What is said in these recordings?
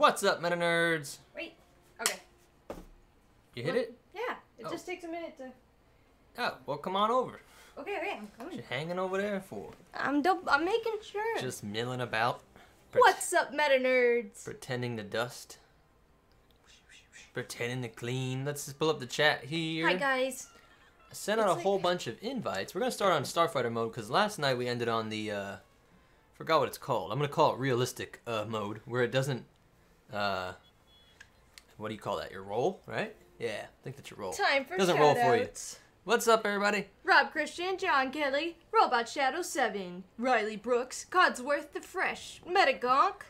What's up, MetaNerdz? Wait. Okay. You hit it? Yeah. It just takes a minute to... Oh, well, come on over. Okay, I'm coming. What you hanging over there for? I'm making sure. Just milling about. What's up, MetaNerdz? Pretending to dust. Pretending to clean. Let's just pull up the chat here. Hi, guys. I sent out a whole bunch of invites. We're going to start on Starfighter mode because last night we ended on the... forgot what it's called. I'm going to call it realistic mode where it doesn't... what do you call that? Your roll, right? Yeah, I think that's your roll. Time for doesn't roll for you. What's up, everybody? Rob Christian, John Kelly, Robot Shadow 7, Riley Brooks, Codsworth the Fresh, Gonk,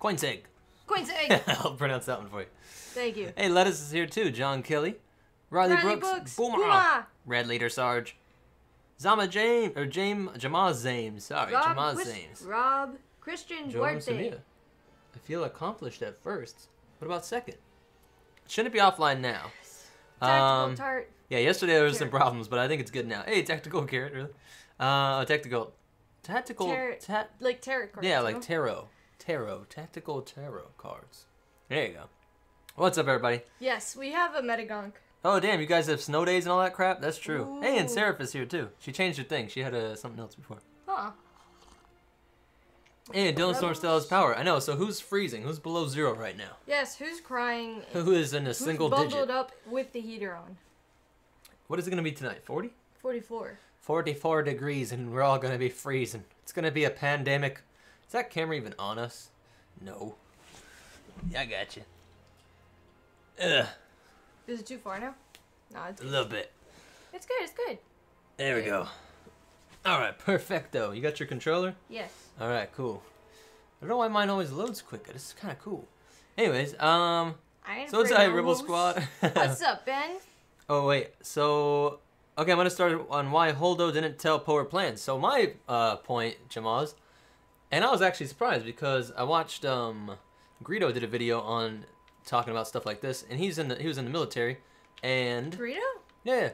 Coinsegg. Coinsegg. I'll pronounce that one for you. Thank you. Hey, Lettuce is here too. John Kelly, Riley Brooks, Boomer, Red Leader Sarge, Zama James, or Jamal Zames. Sorry, Jamal Zames. Rob Christian Duarte. I feel accomplished at first. What about second? Shouldn't it be offline now? Tactical Tart. Yeah, yesterday there was some problems, but I think it's good now. Hey, Tactical Carrot, really? Tactical, like tarot cards. Yeah, like tarot, tactical tarot cards. There you go. What's up, everybody? Yes, we have a Gonk. Oh, damn, you guys have snow days and all that crap? That's true. Ooh. Hey, and Seraph is here, too. She changed her thing. She had something else before. Huh. Hey, Dylan Storm still has power. I know, so who's freezing? Who's below 0 right now? Yes, who's crying? Who is in a single digit? Who's bundled up with the heater on? What is it going to be tonight, 40? 44. 44 degrees, and we're all going to be freezing. It's going to be a pandemic. Is that camera even on us? No. Yeah, I got you. Ugh. Is it too far now? No, it's a little bit. It's good, it's good. There we go. Alright, perfecto. You got your controller? Yes. Alright, cool. I don't know why mine always loads quicker. This is kind of cool. Anyways, so it's a Rebel Squad. What's up, Ben? Oh, wait. So, okay, I'm going to start on why Holdo didn't tell Poe her plans. So my point, Jamaz, and I was actually surprised because I watched, Greedo did a video on talking about stuff like this, and he was in the military, and... Greedo? Yeah.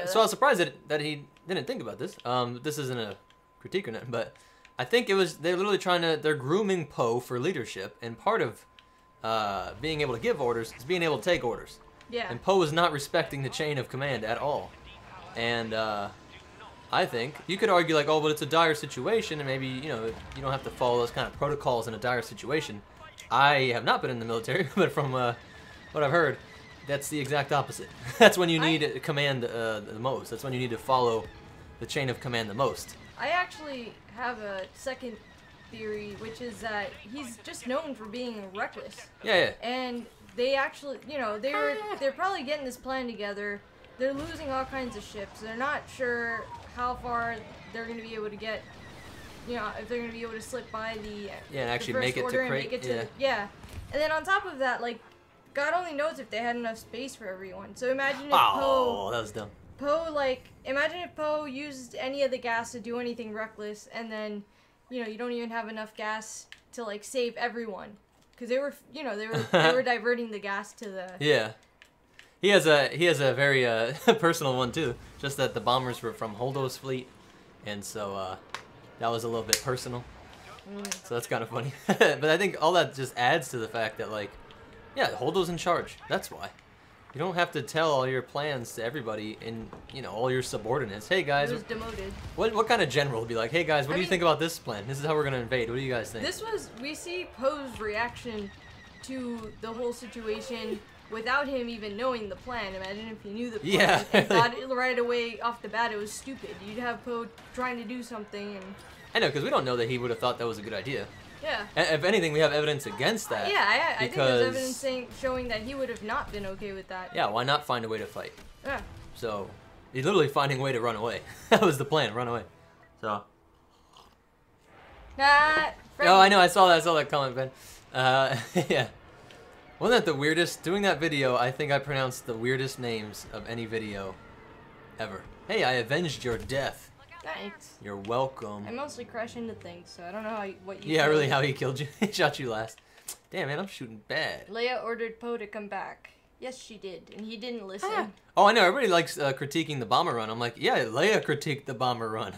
So I was surprised that he didn't think about this. This isn't a critique or nothing, but I think they're literally they're grooming Poe for leadership, and part of being able to give orders is being able to take orders. Yeah. And Poe is not respecting the chain of command at all. And I think you could argue like, oh, but it's a dire situation, and maybe you don't have to follow those kind of protocols in a dire situation. I have not been in the military, but from what I've heard, that's the exact opposite. That's when you need command the most. That's when you need to follow the chain of command the most. I actually have a second theory, which is that he's just known for being reckless. Yeah. And they actually, they're probably getting this plan together. They're losing all kinds of ships. They're not sure how far they're going to be able to get, if they're going to be able to slip by the and actually the make it to crate. Yeah. And then on top of that, like, God only knows if they had enough space for everyone. So imagine if Poe... that was dumb. Imagine if Poe used any of the gas to do anything reckless, and then, you don't even have enough gas to, like, save everyone. Because they were, they were diverting the gas to the... Yeah. He has a very personal one, too. Just that the bombers were from Holdo's fleet, and so that was a little bit personal. So that's kind of funny. But I think all that just adds to the fact that, like, yeah, Holdo's in charge. That's why. You don't have to tell all your plans to everybody and, all your subordinates. Hey, guys. He was demoted. What kind of general would be like, hey, guys, what do you think about this plan? This is how we're going to invade. What do you guys think? We see Poe's reaction to the whole situation without him even knowing the plan. Imagine if he knew the plan and thought right away off the bat it was stupid. You'd have Poe trying to do something and... I know, because we don't know that he would have thought that was a good idea. Yeah. If anything, we have evidence against that. Yeah, I think there's evidence showing that he would have not been okay with that. Yeah, why not find a way to fight? Yeah. So, he's literally finding a way to run away. That was the plan, run away. So. Oh, I know, I saw that comment, Ben. Yeah. Wasn't that the weirdest? Doing that video, I think I pronounced the weirdest names of any video ever. Hey, I avenged your death. Thanks. You're welcome. I mostly crash into things, so I don't know what you... Yeah, really, how he killed you. He shot you last. Damn, man, I'm shooting bad. Leia ordered Poe to come back. Yes, she did, and he didn't listen. Oh, I know. Everybody likes critiquing the bomber run. I'm like, yeah, Leia critiqued the bomber run.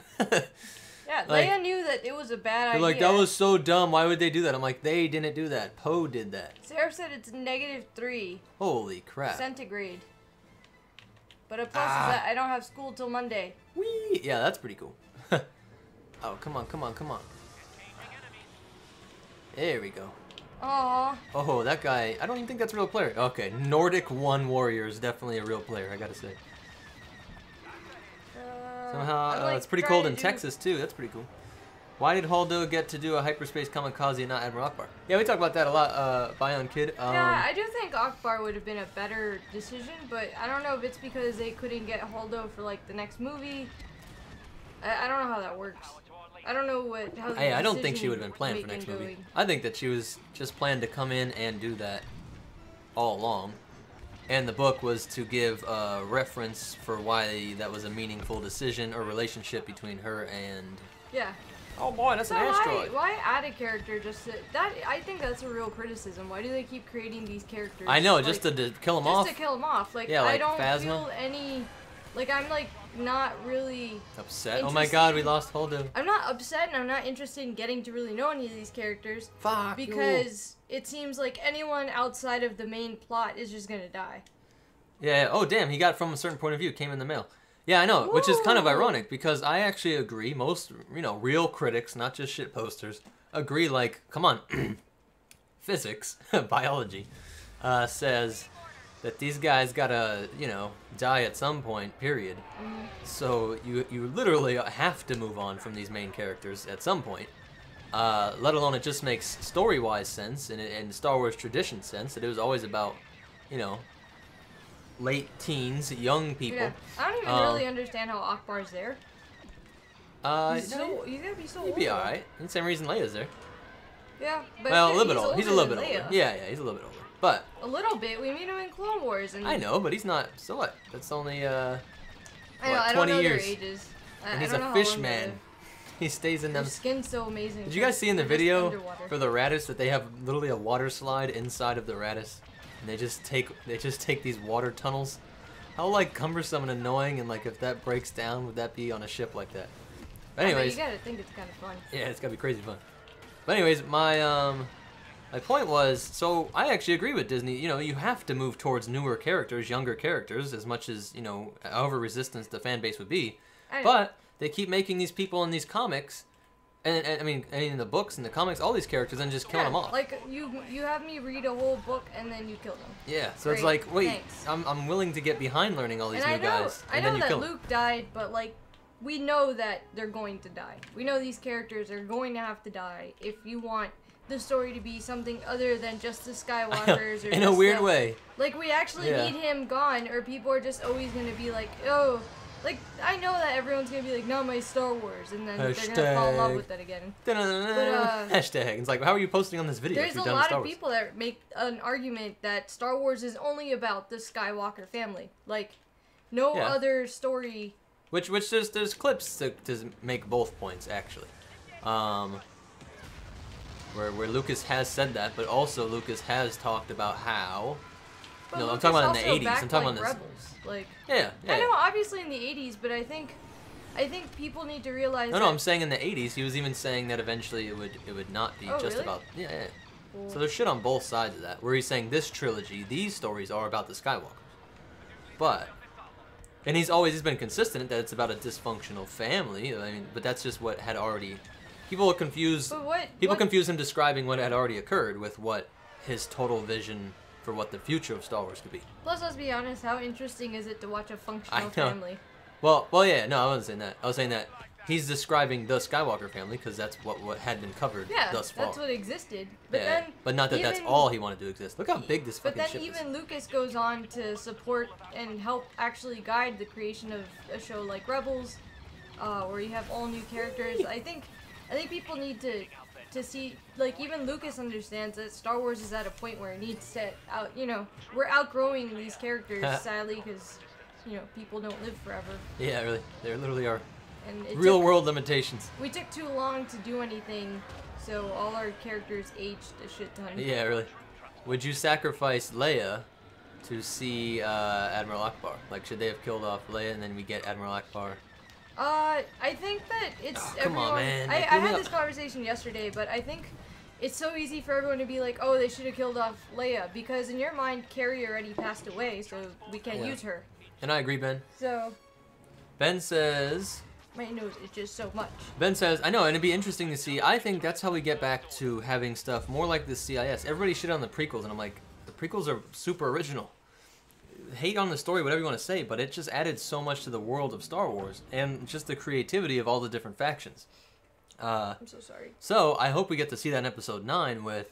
Yeah, like, Leia knew that it was a bad idea. Like, that was so dumb. Why would they do that? I'm like, they didn't do that. Poe did that. Sarah said it's -3. Holy crap. Centigrade. But a plus is that I don't have school till Monday. Whee! Yeah, that's pretty cool. Oh, come on, come on, come on. There we go. Aww. Oh, that guy, I don't even think that's a real player. Okay, Nordic 1 Warrior is definitely a real player, I gotta say. Somehow, like, it's pretty cold in Texas, too. That's pretty cool. Why did Holdo get to do a hyperspace kamikaze and not Admiral Akbar? Yeah, we talk about that a lot, Bion Kid. Yeah, I do think Akbar would have been a better decision, but I don't know if it's because they couldn't get Holdo for, like, the next movie. I don't know how that works. I don't know how the I don't think she would have been planned for next movie. I think that she was just planned to come in and do that all along. And the book was to give a reference for why that was a meaningful decision or relationship between her and... Yeah. Oh boy, that's an asteroid. Why add a character just to... I think that's a real criticism. Why do they keep creating these characters? I know, like, just to kill them off. Just to kill them off. Like, yeah, like I don't Phasma. feel any... Like, I'm, like, not really... Upset? Oh my god, we lost Holdo. I'm not upset, and I'm not interested in getting to really know any of these characters. Fuck Because it seems like anyone outside of the main plot is just gonna die. Yeah, oh damn, he got it from a certain point of view, came in the mail. Yeah, I know, which is kind of ironic, because I actually agree, most, real critics, not just shit posters, agree, like, come on, physics, biology, says that these guys gotta, die at some point, period. Mm-hmm. So you literally have to move on from these main characters at some point. Let alone it just makes story-wise sense, and Star Wars tradition sense, that it was always about, late teens, young people. Yeah. I don't even really understand how Akbar's there. He's gotta be so old. He'd be alright. The same reason Leia's there. Yeah, but well, a little bit older. He's a little bit older. Yeah, he's a little bit older. But a little bit. We meet him in Clone Wars, and I know, but he's not. So what? That's only I don't 20 know years. Their ages. And he's a fish man. He stays in them. Their skin's so amazing. Did you guys see in the video for the Radis that they have literally a water slide inside of the Radis, and they just take these water tunnels? How like cumbersome and annoying, and like if that breaks down, would that be on a ship like that? But anyways, you gotta think it's kind of fun. Yeah, it's gotta be crazy fun. But anyways, my point was, so I actually agree with Disney. You have to move towards newer characters, younger characters, as much as however resistant the fan base would be. But they keep making these people in these comics, and I mean in the books and the comics, all these characters, and just killing them off. Like you have me read a whole book and then you kill them. Yeah, so it's like, wait, I'm willing to get behind learning all these new guys, and then you kill them. I know that Luke died, but like we know that they're going to die. We know these characters are going to have to die if you want the story to be something other than just the Skywalkers. Or in a weird way. Like we actually need him gone, or people are just always gonna be like, oh. Like, I know that everyone's gonna be like, not my Star Wars, and then they're gonna fall in love with that again. But, hashtag. It's like, how are you posting on this video? There's a lot of people that make an argument that Star Wars is only about the Skywalker family. Like, no other story. Which there's clips to make both points, actually. Where Lucas has said that, but also Lucas has talked about how... But no, Lucas I'm talking about in the 80s. I'm talking like about Rebels. Like, yeah. I know, obviously in the 80s, but I think people need to realize. No, I'm saying in the 80s. He was even saying that eventually it would not be just really? about. Yeah. Cool. So there's shit on both sides of that. Where he's saying this trilogy, these stories are about the Skywalkers, and he's been consistent that it's about a dysfunctional family. I mean, but that's just what had already. People are confused. People confuse him describing what had already occurred with what his total vision for what the future of Star Wars could be. Plus, let's be honest, how interesting is it to watch a functional family? Well, yeah, no, I wasn't saying that. I was saying that he's describing the Skywalker family because that's what had been covered thus far. That's what existed. But but not that that's all he wanted to exist. Look how big this fucking ship is. But then even Lucas goes on to support and help actually guide the creation of a show like Rebels, where you have all new characters. I think people need to see, like, even Lucas understands that Star Wars is at a point where it needs to we're outgrowing these characters, sadly, because, people don't live forever. Yeah, really. There literally are and real world limitations. We took too long to do anything, so all our characters aged a shit ton. Yeah, really. Would you sacrifice Leia to see Admiral Akbar? Like, should they have killed off Leia and then we get Admiral Akbar? I think that it's come on, man. I had this conversation yesterday, but I think it's so easy for everyone to be like, oh, they should have killed off Leia, because in your mind, Carrie already passed away, so we can't use her. And I agree, Ben. So. Ben says. My nose is just so much. Ben says, I know, and it'd be interesting to see. I think that's how we get back to having stuff more like the CIS. Everybody shit on the prequels, and I'm like, the prequels are super original. Hate on the story, whatever you want to say, but it just added so much to the world of Star Wars and just the creativity of all the different factions. I'm so sorry. So I hope we get to see that in Episode 9 with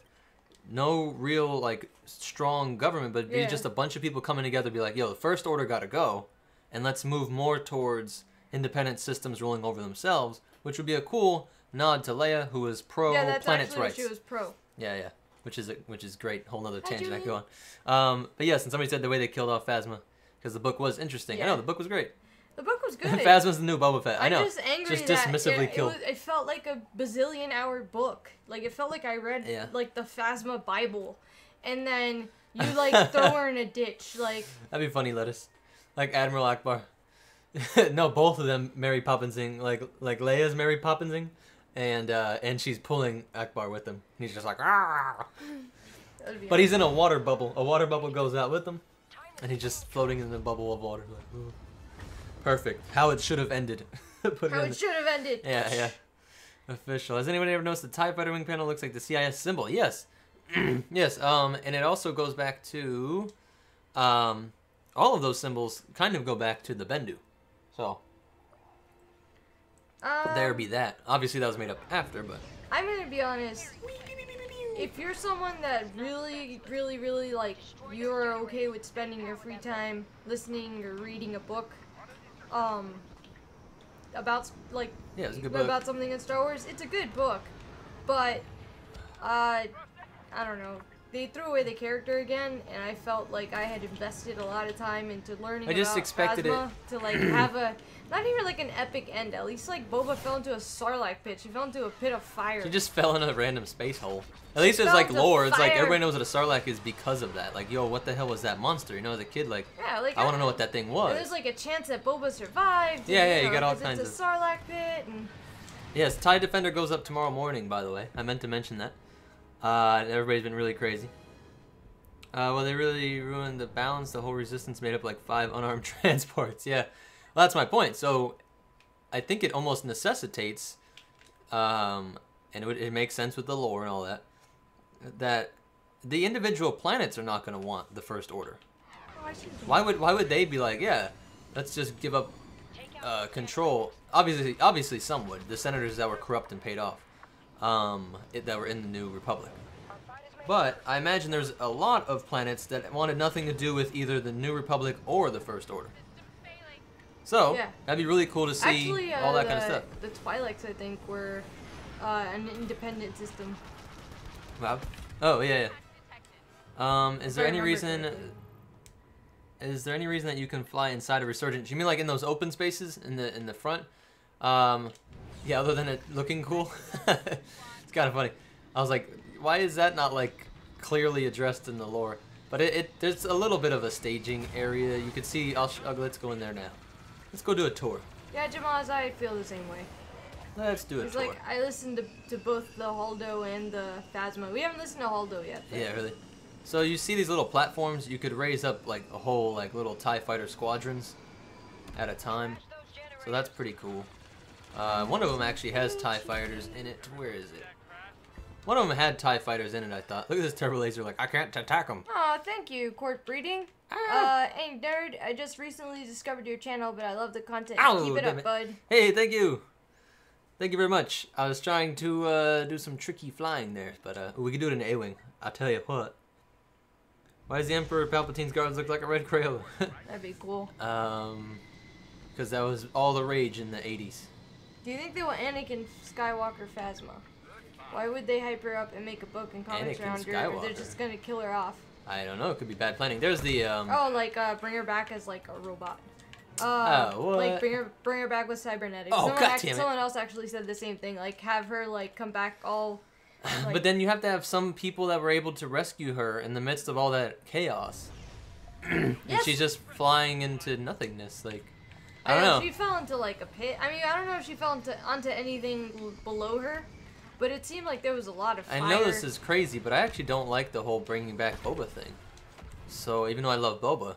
no real like strong government, but be just a bunch of people coming together, be like, yo, the First Order gotta go, and let's move more towards independent systems ruling over themselves, which would be a cool nod to Leia, who was pro planets' rights. She was pro. Yeah. Which is great. Whole nother tangent I go on. But yes, and somebody said the way they killed off Phasma, because the book was interesting. I know the book was great. The book was good. Phasma's the new Boba Fett. I know. I'm just angry just dismissively killed. It felt like a bazillion-hour book. Like it felt like I read like the Phasma Bible, and then you like throw her in a ditch. Like that'd be funny, Lettuce. Like Admiral Akbar. No, both of them Mary Poppinsing. Like Leia's Mary Poppinsing. And she's pulling Akbar with him. And he's just like, ah. But he's in a water bubble. A water bubble goes out with him, and he's just floating in the bubble of water. Like, ooh. Perfect. How it should have ended. How it should have ended. Yeah. Official. Has anybody ever noticed the TIE Fighter wing panel looks like the CIS symbol? Yes. Yes. And it also goes back to, all of those symbols kind of go back to the Bendu. So. There be that. Obviously, that was made up after, but I'm gonna be honest. If you're someone that really, really, really like, you're okay with spending your free time listening or reading a book, about like it's a good book. About something in Star Wars, it's a good book, but I don't know. They threw away the character again, and I felt like I had invested a lot of time into learning about Phasma to like have a not even like an epic end. At least like Boba fell into a Sarlacc pit. She fell into a pit of fire. She just fell in a random space hole. At least it's like lore. It's like everybody knows what a Sarlacc is because of that. Like, yo, what the hell was that monster? You know, as a kid, like, I want to know what that thing was. There's like a chance that Boba survived. Yeah, you got all kinds of. It's a Sarlacc pit. And... Yes, TIE Defender goes up tomorrow morning. By the way, I meant to mention that. Everybody's been really crazy. Well, they really ruined the balance. The whole resistance made up like 5 unarmed transports. Yeah, well, that's my point. So, I think it almost necessitates, and it makes sense with the lore and all that, that the individual planets are not going to want the First Order. Why would they be like, yeah, let's just give up control? Obviously, some would. The senators that were corrupt and paid off, that were in the New Republic. But I imagine there's a lot of planets that wanted nothing to do with either the New Republic or the First Order. So, that'd be really cool to see all that kind of stuff. The Twi'leks, I think, were an independent system. Wow. Oh, yeah. Is there any reason that you can fly inside a Resurgent? You mean like in those open spaces in the front? Yeah, other than it looking cool. It's kind of funny. I was like, why is that not like clearly addressed in the lore? But there's a little bit of a staging area. You could see. Let's go in there now. Let's go do a tour. Yeah, Jamaz, I feel the same way. Let's do a tour. It's like I listened to both the Holdo and the Phasma. We haven't listened to Holdo yet. Yeah, really. So you see these little platforms. You could raise up like a whole like little TIE fighter squadrons at a time. So that's pretty cool. One of them actually has TIE fighters in it. Where is it? One of them had TIE fighters in it, I thought. Look at this turbo laser, like, I can't attack them. Aw, thank you, Court Breeding. Hey, nerd, I just recently discovered your channel, but I love the content. Keep it up, bud. Hey, thank you. Thank you very much. I was trying to do some tricky flying there, but we could do it in A-Wing. I'll tell you what. Why does the Emperor Palpatine's guards look like a red Crayola? That'd be cool. Because that was all the rage in the 80s. Do you think they will Anakin Skywalker Phasma? Why would they hype her up and make a book and comics around her? Or they're just gonna kill her off? I don't know. It could be bad planning. There's the Oh, like bring her back as like a robot. What? Like bring her back with cybernetics. Oh, someone else actually said the same thing. Like have her like come back all. Like... But then you have to have some people that were able to rescue her in the midst of all that chaos. And she's just flying into nothingness. Like I don't know. She fell into like a pit. I mean, I don't know if she fell onto anything below her, but it seemed like there was a lot of fire. I know this is crazy, but I actually don't like the whole bringing back Boba thing. So even though I love Boba,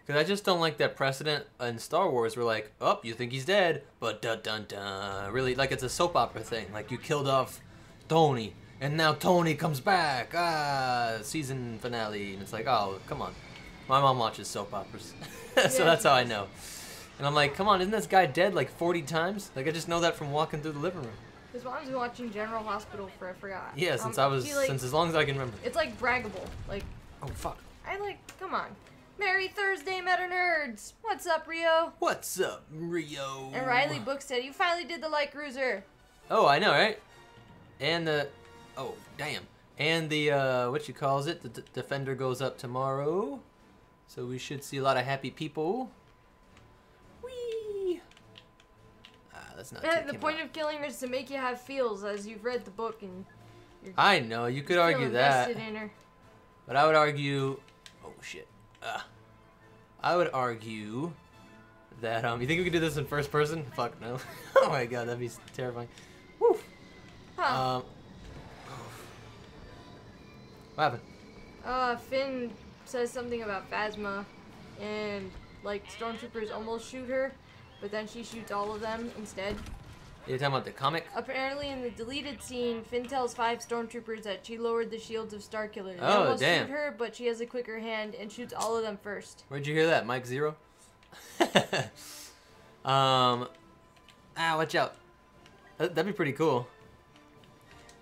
because I just don't like that precedent in Star Wars where like, oh, you think he's dead, but dun dun dun. Really, like it's a soap opera thing. Like you killed off Tony, and now Tony comes back. Season finale, and it's like, oh, come on. My mom watches soap operas, so that's how I know. And I'm like, come on, isn't this guy dead like 40 times? Like I just know that from walking through the living room. His mom's been watching General Hospital for I forgot. Yeah, since I was since as long as I can remember. It's like braggable, like. Oh fuck. Come on. Merry Thursday, MetaNerdz! What's up, Rio? What's up, Rio? And Riley Book said, you finally did the light cruiser. Oh, I know, right? And the... Oh, damn. And the, what you calls it? The Defender goes up tomorrow. So we should see a lot of happy people. Whee! Let's not take the point of killing her is to make you have feels, as you've read the book and... I know, you could argue that. In her. But I would argue... Oh, shit. I would argue that, you think we could do this in first person? Fuck no. Oh my god, that'd be terrifying. Woo! Huh. What happened? Finn says something about Phasma, and, like, stormtroopers almost shoot her, but then she shoots all of them instead. You're talking about the comic? Apparently, in the deleted scene, Finn tells 5 stormtroopers that she lowered the shields of Starkiller. They Oh, almost damn. shoot her, but she has a quicker hand and shoots all of them first. Where'd you hear that, Mike Zero? Watch out. That'd be pretty cool.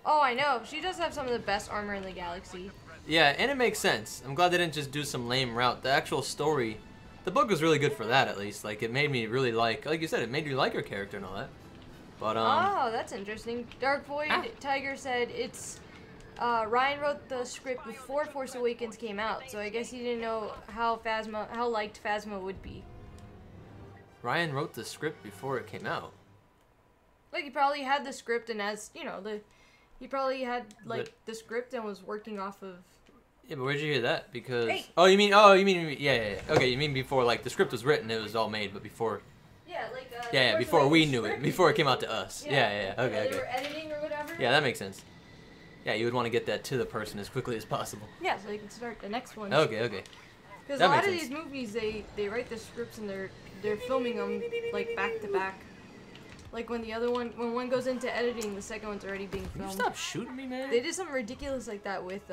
Oh, I know. She does have some of the best armor in the galaxy. Yeah, and it makes sense. I'm glad they didn't just do some lame route. The actual story, the book was really good for that, at least. Like, it made me really like you said, it made you like her character and all that. But, oh, that's interesting. Dark Void Tiger said it's Ryan wrote the script before Force Awakens came out, so I guess he didn't know how liked Phasma would be. Ryan wrote the script before it came out. Like he probably had the script, and as you know, he probably had like the script and was working off of. Yeah, but where'd you hear that? Because you mean yeah. Okay, you mean before like the script was written, it was all made, but before. Yeah, like. Yeah, before we knew it, before it came out to us. Yeah. Okay. They were editing or whatever. Yeah, that makes sense. Yeah, you would want to get that to the person as quickly as possible. Yeah, so they can start the next one. Okay. Because a lot of these movies, they write the scripts and they're filming them like back to back. Like when one goes into editing, the second one's already being filmed. Can you stop shooting me, man? They did something ridiculous like that with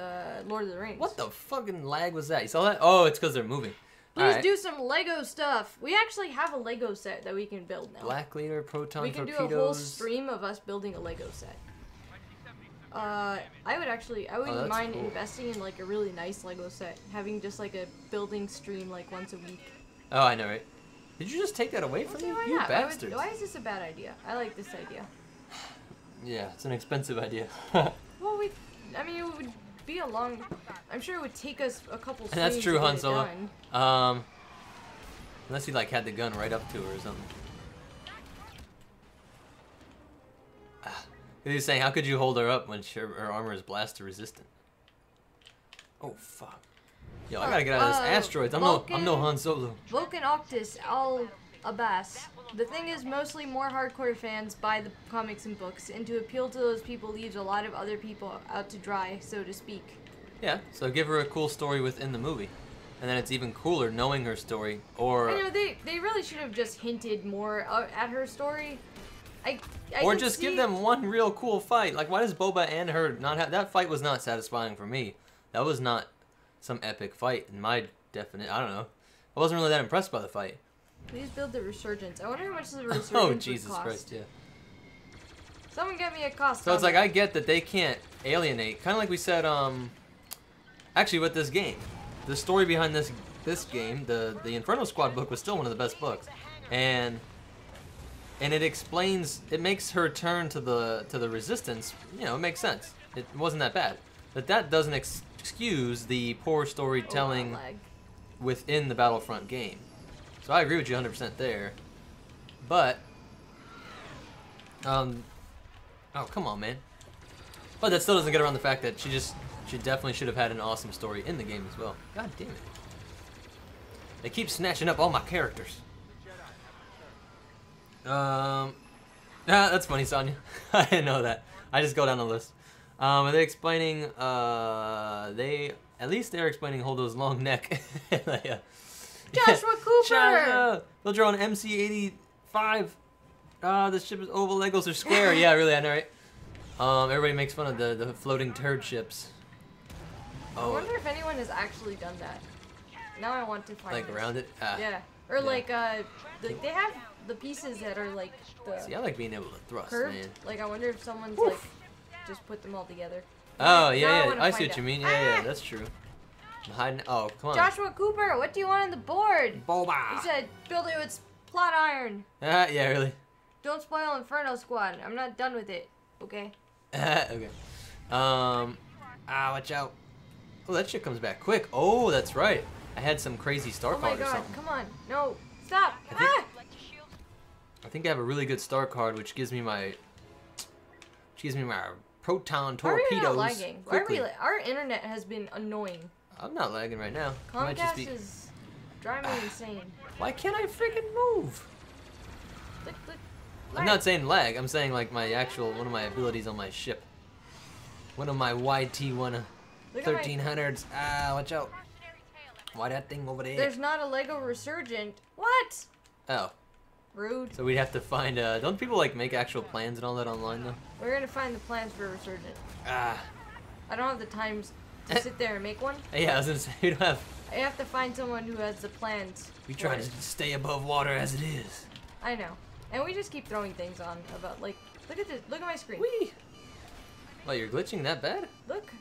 Lord of the Rings. What the fucking lag was that? You saw that? Oh, it's because they're moving. Please do some Lego stuff. We actually have a Lego set that we can build now. Black Leader, Proton Torpedoes. We can do a whole stream of us building a Lego set. I wouldn't mind investing in like a really nice Lego set, having just like a building stream like once a week. Oh, I know, right? Did you just take that away from me? You bastards. Why is this a bad idea? I like this idea. Yeah, it's an expensive idea. Well, it would be a long. I'm sure it would take us a couple. And that's true, Han Solo. Unless he like had the gun right up to her or something. He's saying, how could you hold her up when her armor is blaster resistant? Oh fuck. Yo, I gotta get out of this asteroids. I'm no Han Solo. Vulcan Octus Al Abbas. The thing is, mostly more hardcore fans buy the comics and books, and to appeal to those people leaves a lot of other people out to dry, so to speak. Yeah, so give her a cool story within the movie. And then it's even cooler knowing her story, or... I know, they really should have just hinted more at her story. Or just give them one real cool fight. Like, why does Boba and her not have... That fight was not satisfying for me. That was not some epic fight in my definite... I don't know. I wasn't really that impressed by the fight. Please build the Resurgence. I wonder how much the Resurgence Oh, would Jesus cost. Christ, yeah. Someone get me a cost. So it's like, I get that they can't alienate. Kind of like we said, actually with this game. The story behind this game, the Inferno Squad book was still one of the best books. And it explains, it makes her turn to the Resistance, you know, it makes sense. It wasn't that bad. But that doesn't excuse the poor storytelling within the Battlefront game. So I agree with you 100% there. But, oh, come on, man. But that still doesn't get around the fact that she definitely should have had an awesome story in the game as well. God damn it. They keep snatching up all my characters. That's funny, Sonya. I didn't know that. I just go down the list. Are they explaining? At least they're explaining Holdo's long neck. Yeah. Joshua Cooper. Joshua. They'll draw an MC-85. This ship is oval. Legos are square. Yeah, really, I know, right? Everybody makes fun of the floating turd ships. I wonder if anyone has actually done that. Now I want to find like this. around it. Yeah. Or yeah. like they have the pieces that are like the. See, I like being able to thrust, curved. man. Like I wonder if someone's Oof. like just put them all together. Oh yeah, now yeah. I see what you mean. Yeah, yeah, that's true. I'm hiding. Oh, come on. Joshua Cooper, what do you want on the board? Boba. He said, build it with plot iron. Yeah, really. Don't spoil Inferno Squad. I'm not done with it. Okay. Okay. Watch out. Oh, that shit comes back quick. Oh, that's right. I had some crazy star Oh my card or god, something. come on. No, stop. I think I have a really good star card, which gives me my proton torpedoes. Why are we not lagging? Why are quickly. our internet has been annoying. I'm not lagging right now. It might just Comcast be... is driving me insane. Why can't I freaking move? Look. I'm not saying lag. I'm saying like my actual one of my abilities on my ship. One of my YT1 1300s. Watch out. Why that thing over there? There's not a Lego Resurgent. What? Oh. Rude. So we'd have to find, don't people like make actual plans and all that online though? We're gonna find the plans for a Resurgent. I don't have the time to sit there and make one. Yeah, I was gonna say, we don't have... I have to find someone who has the plans. We try to stay above water as it is. I know. And we just keep throwing things on about, like, look at this, look at my screen. Whee! Well, you're glitching that bad? Look.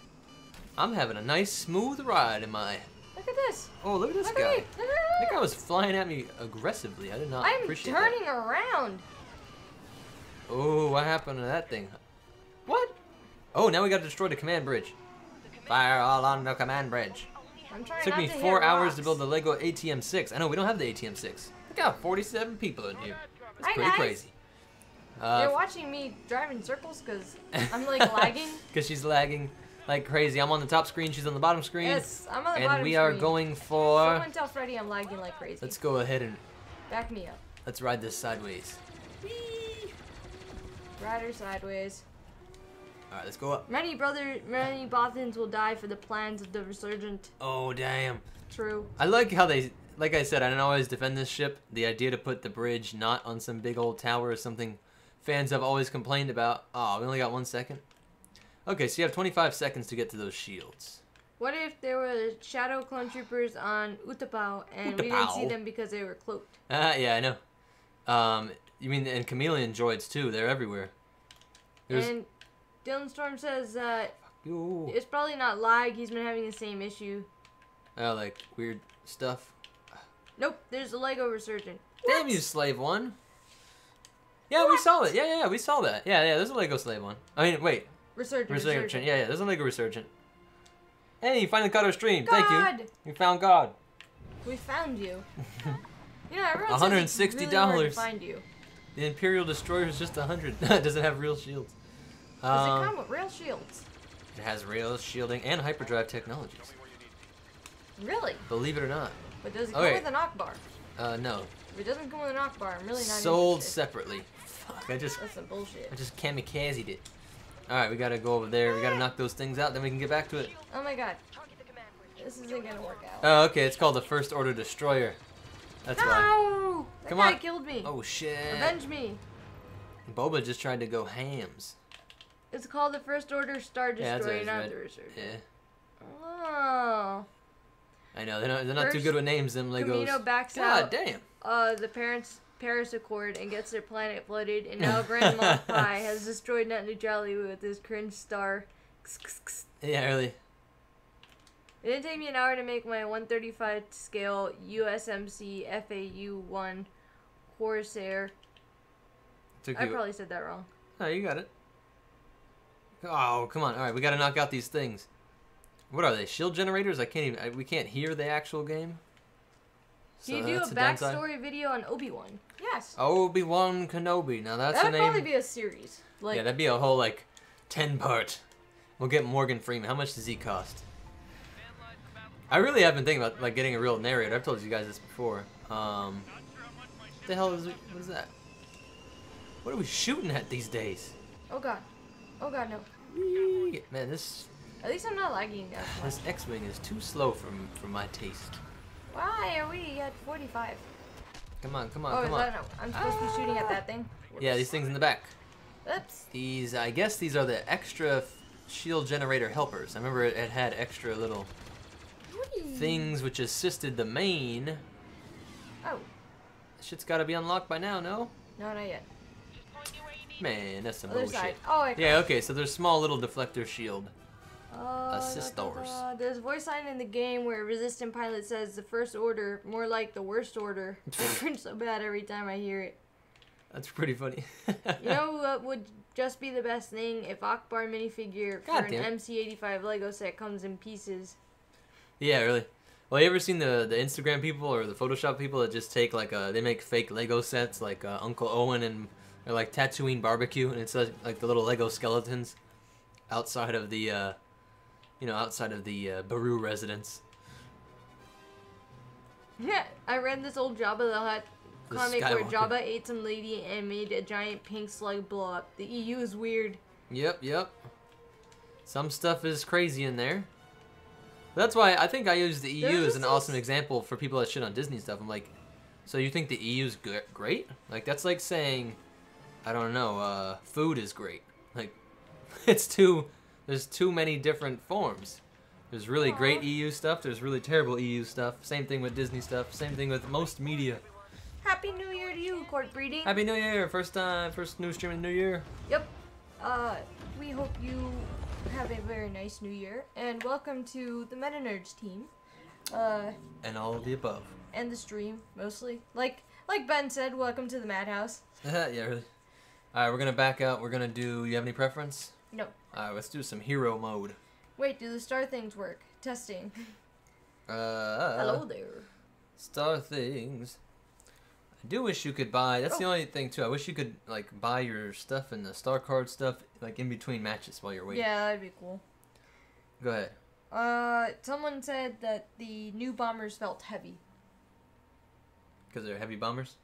I'm having a nice smooth ride in my... Look at this. Oh, look at this Look guy. at me. Look at That guy was flying at me aggressively. I did not appreciate that. I'm turning around. Oh, what happened to that thing? What? Oh, now we gotta destroy the command bridge. Fire all on the command bridge. I'm trying Took not me to 4 hit hours rocks. to build the Lego ATM-6. I know, we don't have the ATM-6. Look out, 47 people in here. That's Hi, pretty guys. crazy. They're watching me drive in circles because I'm like lagging. Because she's lagging like crazy. I'm on the top screen, she's on the bottom screen. Yes, I'm on the bottom And we are screen. going for... Someone tell Freddy I'm lagging like crazy. Let's go ahead and... Back me up. Let's ride this sideways. Rider sideways. Alright, let's go up. Many Bothans will die for the plans of the Resurgent. Oh, damn. True. I like how they... Like I said, I don't always defend this ship. The idea to put the bridge not on some big old tower is something fans have always complained about. Oh, we only got 1 second. Okay, so you have 25 seconds to get to those shields. What if there were shadow clone troopers on Utapau and we didn't see them because they were cloaked? Yeah, I know. You mean, and chameleon droids too, they're everywhere. And Dylan Storm says Yo. it's probably not lag, he's been having the same issue. Oh, like weird stuff. Nope, there's a Lego Resurgent. Damn What? you, Slave One. Yeah, we saw it. Yeah, we saw that. Yeah, there's a Lego Slave One. I mean, wait. Resurgent. Yeah, there's a Lego Resurgent. Hey, you finally caught our stream. God! Thank you. You found God. We found you. Yeah, everyone $160. says it's really hard to find you. The Imperial Destroyer is just 100. It doesn't have real shields. Does it come with real shields? It has rail shielding and hyperdrive technologies. Really? Believe it or not. But does it come with an Akbar? No. If it doesn't come with an Akbar, I'm really not Sold interested. separately. Fuck, That's some bullshit. I just kamikazed it. Alright, we gotta go over there. We gotta knock those things out, then we can get back to it. Oh my god. This isn't gonna work out. Oh, okay, it's called the First Order Destroyer. That's why. No! That guy killed me. Oh, shit. Avenge me. Boba just tried to go hams. It's called the First Order Star Destroyer, not right. the Resurgent. Yeah. Oh. I know, they're not too good with names, them Legos. Camino backs God out. damn. The Paris Accord and gets their planet flooded, and now Grand Moff Pi has destroyed net neutrality with his cringe star. Yeah, really. It didn't take me an hour to make my 135 scale USMC FAU-1 Corsair. I probably said that wrong. Oh, you got it. Oh, come on. All right, we got to knock out these things. What are they? Shield generators? I can't even. We can't hear the actual game. Can you do a backstory video on Obi-Wan? Yes. Obi-Wan Kenobi. Now that's the name. That'd probably be a series. Like, yeah, that'd be a whole like 10-part. We'll get Morgan Freeman. How much does he cost? I really have been thinking about like getting a real narrator. I've told you guys this before. What the hell is it? What is that? What are we shooting at these days? Oh god. Oh god, no. Man, this... At least I'm not lagging that much. This X-Wing is too slow for my taste. Why are we at 45? Come on, come on, oh, come on. No. I'm supposed to be shooting at that thing? Whoops. Yeah, these things in the back. Oops. These, I guess these are the extra shield generator helpers. I remember it had extra little things which assisted the main. Oh. Shit's gotta be unlocked by now, no? No, not yet. Man, that's some Other bullshit. side. Oh, yeah, okay, so there's small little deflector shield. Assistors. There's a voice line in the game where Resistant Pilot says the First Order, more like the worst order. I cringe so bad every time I hear it. That's pretty funny. You know what would just be the best thing? If Akbar minifigure for an MC85 Lego set comes in pieces. Yeah, really. Well, you ever seen the Instagram people or the Photoshop people that just take like they make fake Lego sets like Uncle Owen and or like Tatooine barbecue, and it's like the little Lego skeletons outside of the outside of the Baru residence. Yeah, I read this old Jabba the Hutt comic where Jabba ate some lady and made a giant pink slug blow up. The EU is weird. Yep. Some stuff is crazy in there. That's why I think I use the EU as an awesome example for people that shit on Disney stuff. I'm like, so you think the EU's great? Like, that's like saying, I don't know, food is great. Like, there's too many different forms. There's really great EU stuff, there's really terrible EU stuff. Same thing with Disney stuff, same thing with most media. Happy New Year to you, Court Breeding. Happy New Year, first new stream in the New Year. Yep. We hope you have a very nice New Year, and welcome to the MetaNerdz team. And all of the above. And the stream, mostly. Like Ben said, welcome to the Madhouse. Yeah, really. Alright, we're gonna back out. We're gonna do, you have any preference? No. Alright, let's do some hero mode. Wait, do the star things work? Testing. Hello there. Star things. I do wish you could buy, that's the only thing too, I wish you could like buy your stuff and the star card stuff like in between matches while you're waiting. Yeah, that'd be cool. Go ahead. Someone said that the new bombers felt heavy. Because they're heavy bombers?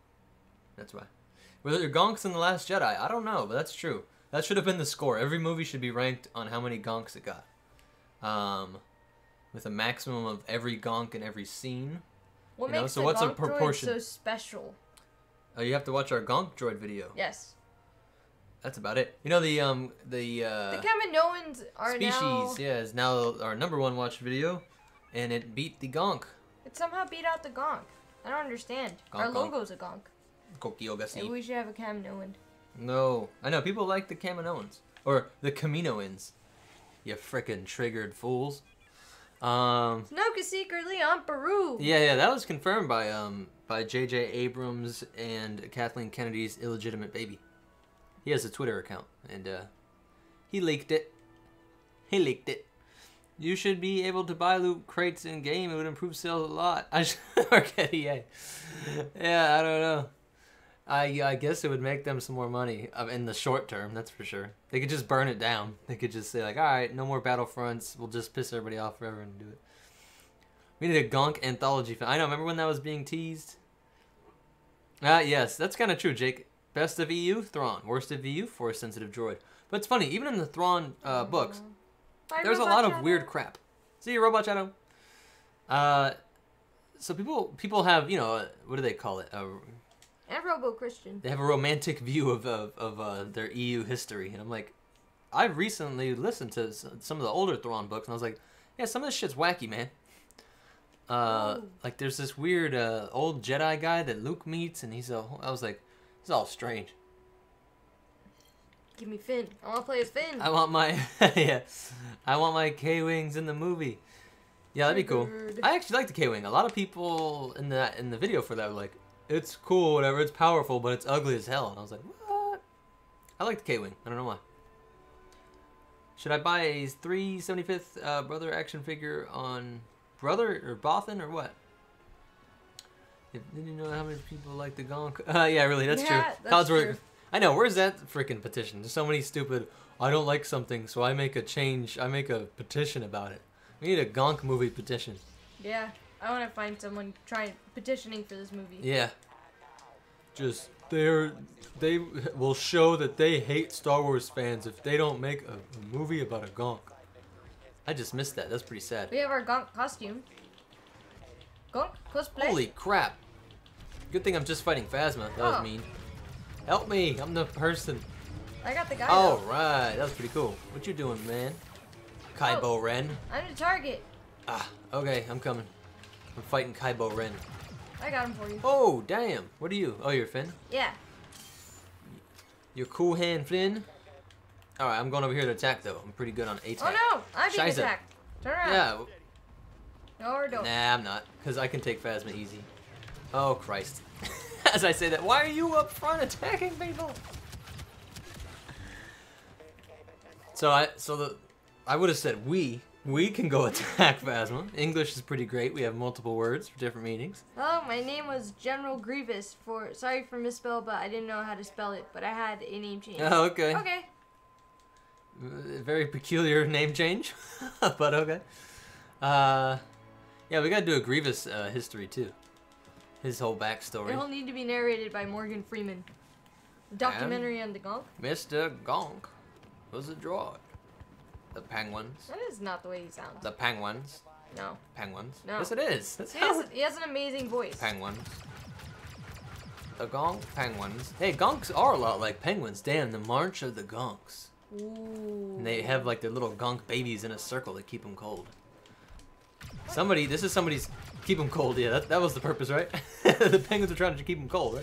That's why. Were there gonks in The Last Jedi? I don't know, but that's true. That should have been the score. Every movie should be ranked on how many gonks it got. With a maximum of every gonk in every scene. What makes the gonk droid so special? Oh, you have to watch our gonk droid video. Yes. That's about it. You know the Kaminoans are species, is now our #1 watched video, and it beat the gonk. It somehow beat out the gonk. I don't understand. Our logo's a gonk. Maybe we should have a Kaminoan. No, I know people like the Kaminoans or the Kaminoans. You frickin' triggered fools. Snoke is secretly on Peru. Yeah, that was confirmed by J.J. Abrams and Kathleen Kennedy's illegitimate baby. He has a Twitter account, and he leaked it. You should be able to buy loot crates in game. It would improve sales a lot. Yeah, I don't know. I guess it would make them some more money in the short term. That's for sure. They could just burn it down. They could just say like, all right, no more Battlefronts. We'll just piss everybody off forever and do it. We need a gonk anthology film. I know. Remember when that was being teased? Yes, that's kind of true, Jake. Best of EU, Thrawn. Worst of EU, Force-sensitive droid. But it's funny, even in the Thrawn books, there's a lot of weird crap. See you, Robot Shadow. So people have, what do they call it? And Robo Christian. They have a romantic view of their EU history, and I'm like, I recently listened to some of the older Thrawn books, and I was like, yeah, some of this shit's wacky, man. Like there's this weird old Jedi guy that Luke meets, and I was like, it's all strange. Give me Finn. I want to play as Finn. I want my I want my K-Wings in the movie. Yeah, that'd be cool. I actually like the K-Wing. A lot of people in the video for that were like, it's cool, whatever, it's powerful, but it's ugly as hell. And I was like, what? I like the K-Wing. I don't know why. Should I buy a 375th Brother action figure on Brother or Bothan or what? Did you know how many people like the gonk? Yeah, really, that's true. That's true. I know, where's that freaking petition? There's so many stupid, I don't like something, so I make a change, I make a petition about it. We need a gonk movie petition. Yeah, I want to find someone petitioning for this movie. Yeah. they will show that they hate Star Wars fans if they don't make a movie about a Gonk. I just missed that. That's pretty sad. We have our Gonk costume. Gonk cosplay. Holy crap! Good thing I'm just fighting Phasma. That was mean. Help me! I'm the person. I got the guy. All right, that was pretty cool. What you doing, man? Kybo Ren. I'm the target. Ah, okay, I'm coming. I'm fighting Kybo Ren. I got him for you. Oh, damn. What are you? Oh, you're Finn? Yeah. You're cool hand, Finn. All right, I'm going over here to attack, though. I'm pretty good on attack. Oh, no. I'm being attacked. Turn around. Yeah. No, or don't. Nah, I'm not. Because I can take Phasma easy. Oh, Christ. As I say that, why are you up front attacking people? So I would have said we can go attack Phasma. English is pretty great. We have multiple words for different meanings. Oh, my name was General Grievous. Sorry for misspell, but I didn't know how to spell it. But I had a name change. Oh, okay. Okay. Very peculiar name change, but okay. Yeah, we gotta do a Grievous history too. His whole backstory. It'll need to be narrated by Morgan Freeman. Documentary on the Gonk. Mr. Gonk was a droid. The penguins. That is not the way he sounds. The penguins. No. Penguins. No. Yes, it is. That's He has an amazing voice. Penguins. The Gonk penguins. Hey, Gonks are a lot like penguins. Damn, the March of the Gonks. Ooh. And they have like their little Gonk babies in a circle that keep them cold. This is somebody's keep them cold. Yeah, that was the purpose, right? The penguins are trying to keep them cold,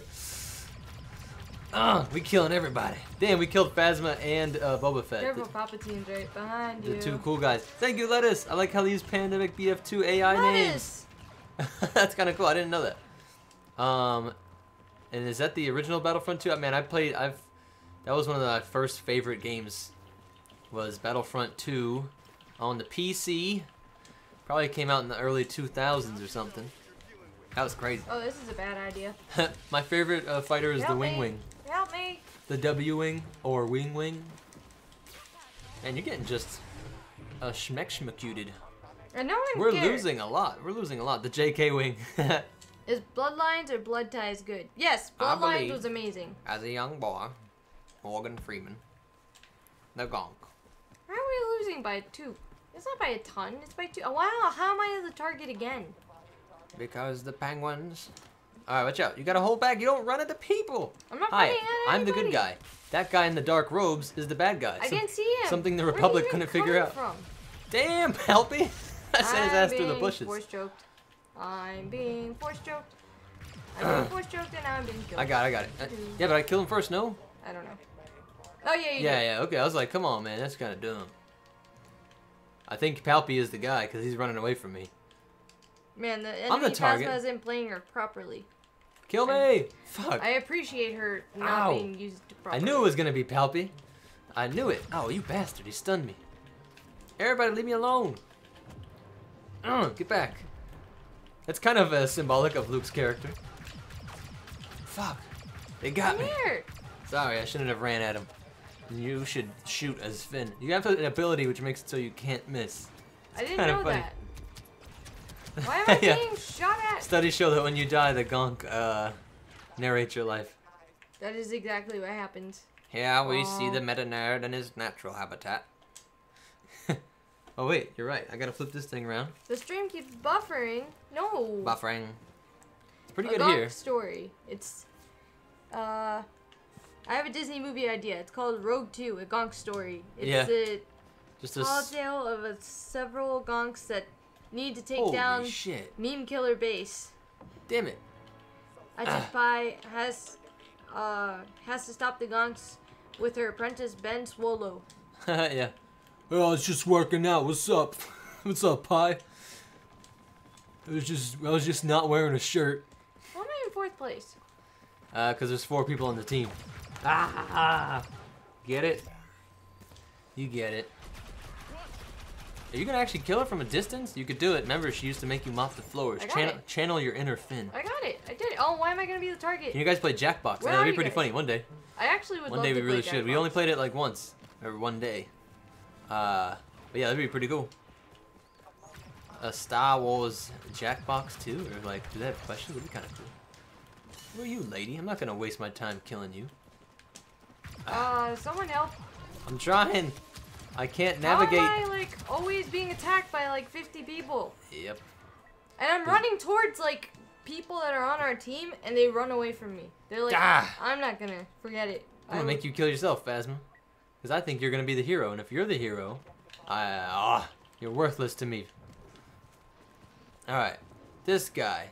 right? We killing everybody. Damn, we killed Phasma and Boba Fett. Careful, Palpatine's right behind you. The two cool guys. Thank you, Lettuce. I like how they use Pandemic BF2 AI names. That's kind of cool. I didn't know that. And is that the original Battlefront 2? Man, that was one of my first favorite games. Was Battlefront 2 on the PC. Probably came out in the early 2000s or something. That was crazy. Oh, this is a bad idea. My favorite fighter is the Wing Wing. Help me! The W Wing or Wing Wing. Man, you're getting just schmeck-schmackuted. And no one We're cares. losing a lot. We're losing a lot. The JK Wing. Is Bloodlines or Blood Ties good? Yes, Bloodlines was amazing. As a young boy, Morgan Freeman. The Gonk. How are we losing by 2? It's not by a ton. It's by 2. Oh, wow, how am I the target again? Because the penguins. Alright, watch out. You gotta hold back. You don't run into people. I'm not Hi, fighting I'm the anybody. good guy. That guy in the dark robes is the bad guy. I didn't see him. Something the Where Republic are you couldn't figure out. From? Damn, help me. I sent his ass through the bushes. Force choked. I'm being force choked. I'm being force choked and now I'm being killed. I got it. Yeah, but I killed him first, no? I don't know. Oh, yeah, you did. Yeah, okay. I was like, come on, man. That's kind of dumb. I think Palpy is the guy because he's running away from me. Man, the I'm the enemy target. Phasma isn't playing her properly. Kill me! Fuck. I appreciate her not being used properly. I knew it was going to be Palpy. I knew it. Oh, you bastard. He stunned me. Everybody leave me alone. Get back. That's kind of symbolic of Luke's character. Fuck. They got Come me. here. Sorry, I shouldn't have ran at him. You should shoot as Finn. You have an ability which makes it so you can't miss. I didn't kinda know funny. that. Why am I Yeah. being shot at? Studies show that when you die, the Gonk narrates your life. That is exactly what happens. Here we see the MetaNerd in his natural habitat. Oh wait, you're right. I gotta flip this thing around. The stream keeps buffering. No. Buffering. It's pretty A good Gonk here. story. It's I have a Disney movie idea. It's called Rogue 2, a Gonk story. It's a Just tall tale of several Gonks that need to take Holy down shit. meme killer base. Damn it. Pai has to stop the Gonks with her apprentice Ben Swallow. Yeah. Well, I was just working out. What's up? What's up, Pi? I was just not wearing a shirt. Why am I in 4th place? Cause there's 4 people on the team. Ah! Get it? You get it. Are you gonna actually kill her from a distance? You could do it. Remember, she used to make you mop the floors. I got it. Channel your inner Finn. I got it. I did it. Oh, why am I gonna be the target? Can you guys play Jackbox? Where That'd are be pretty you guys? funny one day. I actually would One love day to we really play should. We Jackbox. only played it like once or one day. But yeah, that'd be pretty cool. A Star Wars Jackbox too, or like, do they have questions? Would be kind of cool. Who are you, lady? I'm not gonna waste my time killing you. Someone help. I'm trying. I can't navigate. How am I, like, always being attacked by, like, 50 people? Yep. And I'm running towards, like, people that are on our team, and they run away from me. They're like, I'm not gonna. Forget it. I'm gonna make you kill yourself, Phasma. Because I think you're gonna be the hero, and if you're the hero, you're worthless to me. Alright. This guy.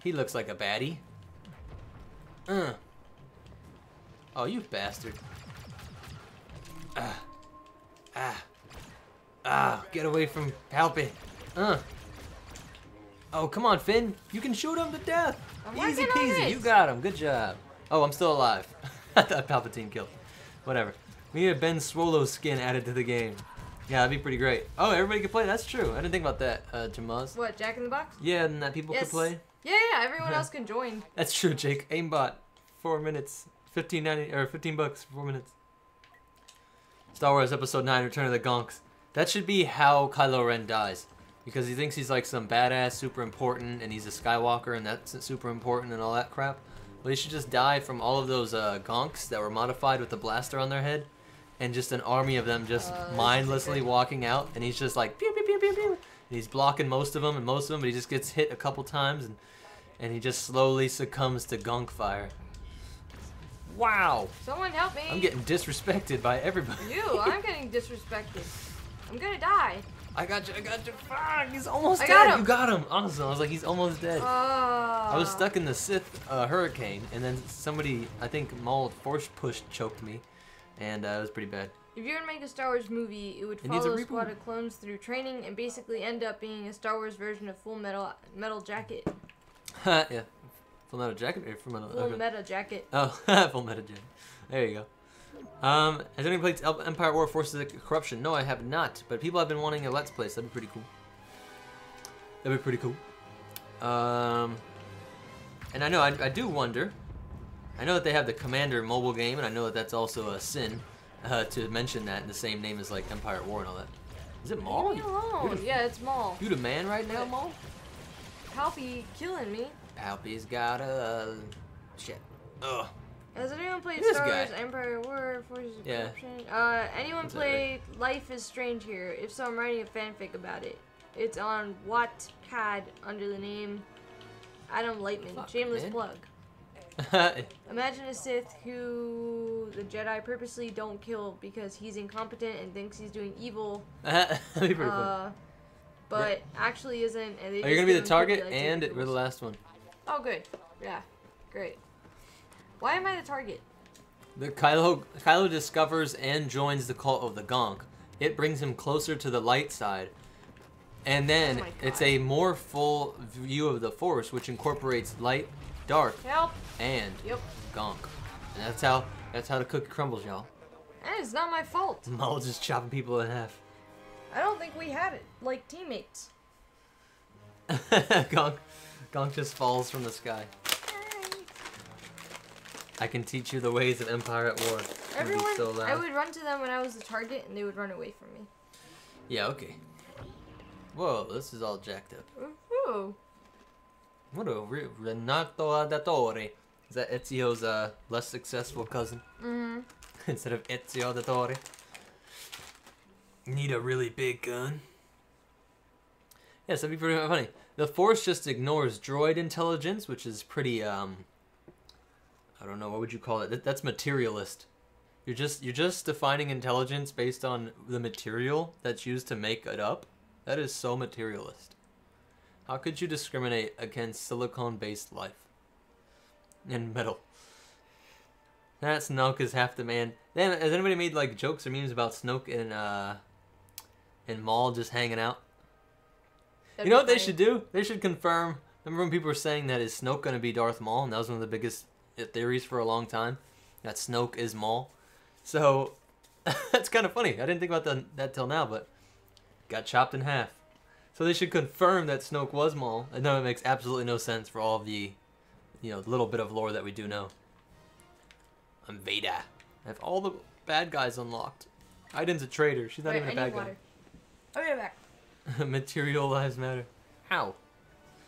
He looks like a baddie. Oh, you bastard. Get away from Palpy. Oh, come on, Finn. You can shoot him to death. Easy peasy. You got him. Good job. Oh, I'm still alive. I thought Palpatine killed. Whatever. We need a Ben Swallow skin added to the game. Yeah, that'd be pretty great. Oh, everybody can play. That's true. I didn't think about that, Jamaz. What, Jack in the Box? Yeah, and that people could play. Yeah, everyone else can join. That's true, Jake. Aimbot, 4 minutes, $15 for 4 minutes. Star Wars Episode 9: Return of the Gonks. That should be how Kylo Ren dies, because he thinks he's like some badass, super important, and he's a Skywalker, and that's super important and all that crap. Well, he should just die from all of those Gonks that were modified with the blaster on their head, and just an army of them just mindlessly walking out, and he's just like pew pew pew pew pew, and he's blocking most of them, but he just gets hit a couple times, and he just slowly succumbs to Gonk fire. Wow. Someone help me. I'm getting disrespected by everybody. I'm getting disrespected. I'm gonna die. I got you. Fuck, he's almost dead. You got him. Awesome. I was like, he's almost dead. I was stuck in the Sith hurricane, and then somebody, I think Maul force push choked me, and it was pretty bad. If you were to make a Star Wars movie, it would follow a squad of clones through training and basically end up being a Star Wars version of Full Metal Jacket. Yeah. Full Metal Jacket or Full Metal? Full Metal Jacket. Oh, Full Metal Jacket. There you go. Has anyone played Empire War Forces of Corruption? No, I have not. But people have been wanting a Let's Play, so that'd be pretty cool. That'd be pretty cool. And I know, I do wonder. I know that they have the Commander mobile game, and I know that that's also a sin to mention that in the same name as like Empire War and all that. Is it Maul? Leave me alone. Yeah, it's Maul. You the man right now, Maul? Palpy killing me. Palpy's got a shit. Ugh. Has anyone played Star Wars Empire War Forces of Corruption? Anyone play Life is Strange here? If so, I'm writing a fanfic about it. It's on Wattpad under the name Adam Lightman. Shameless plug. Imagine a Sith who the Jedi purposely don't kill because he's incompetent and thinks he's doing evil. That'd be pretty fun. But actually isn't. And they you're gonna be the target, and we're the last one. Oh, good. Yeah, great. Why am I the target? The Kylo discovers and joins the cult of the Gonk. It brings him closer to the light side. And then it's a more full view of the Force, which incorporates light, dark, and Gonk. And that's how the cookie crumbles, y'all. And it's not my fault. Maul just chopping people in half. I don't think we had it like teammates. Gonk just falls from the sky. I can teach you the ways of Empire at War. I would run to them when I was the target, and they would run away from me. Yeah, okay. Whoa, this is all jacked up. Ooh. What a Renato Adatore. Is that Ezio's less successful cousin? Mm-hmm. Instead of Ezio Adatore. Need a really big gun. Yes, that'd be pretty funny. The Force just ignores droid intelligence, which is pretty, I don't know, what would you call it? That's materialist. You're just defining intelligence based on the material that's used to make it up. That is so materialist. How could you discriminate against silicone-based life and metal? That Snoke is half the man. Damn, has anybody made like jokes or memes about Snoke and Maul just hanging out? You know what they should do? They should confirm. Remember when people were saying that is Snoke gonna be Darth Maul, and that was one of the biggest theories for a long time, that Snoke is Maul. So that's kind of funny. I didn't think about that till now, but got chopped in half. So they should confirm that Snoke was Maul. I know it makes absolutely no sense for all of the, little bit of lore that we do know. I'm Vader. I have all the bad guys unlocked. Aiden's a traitor. She's not even a bad guy. I'll be right back. Material lives matter. How?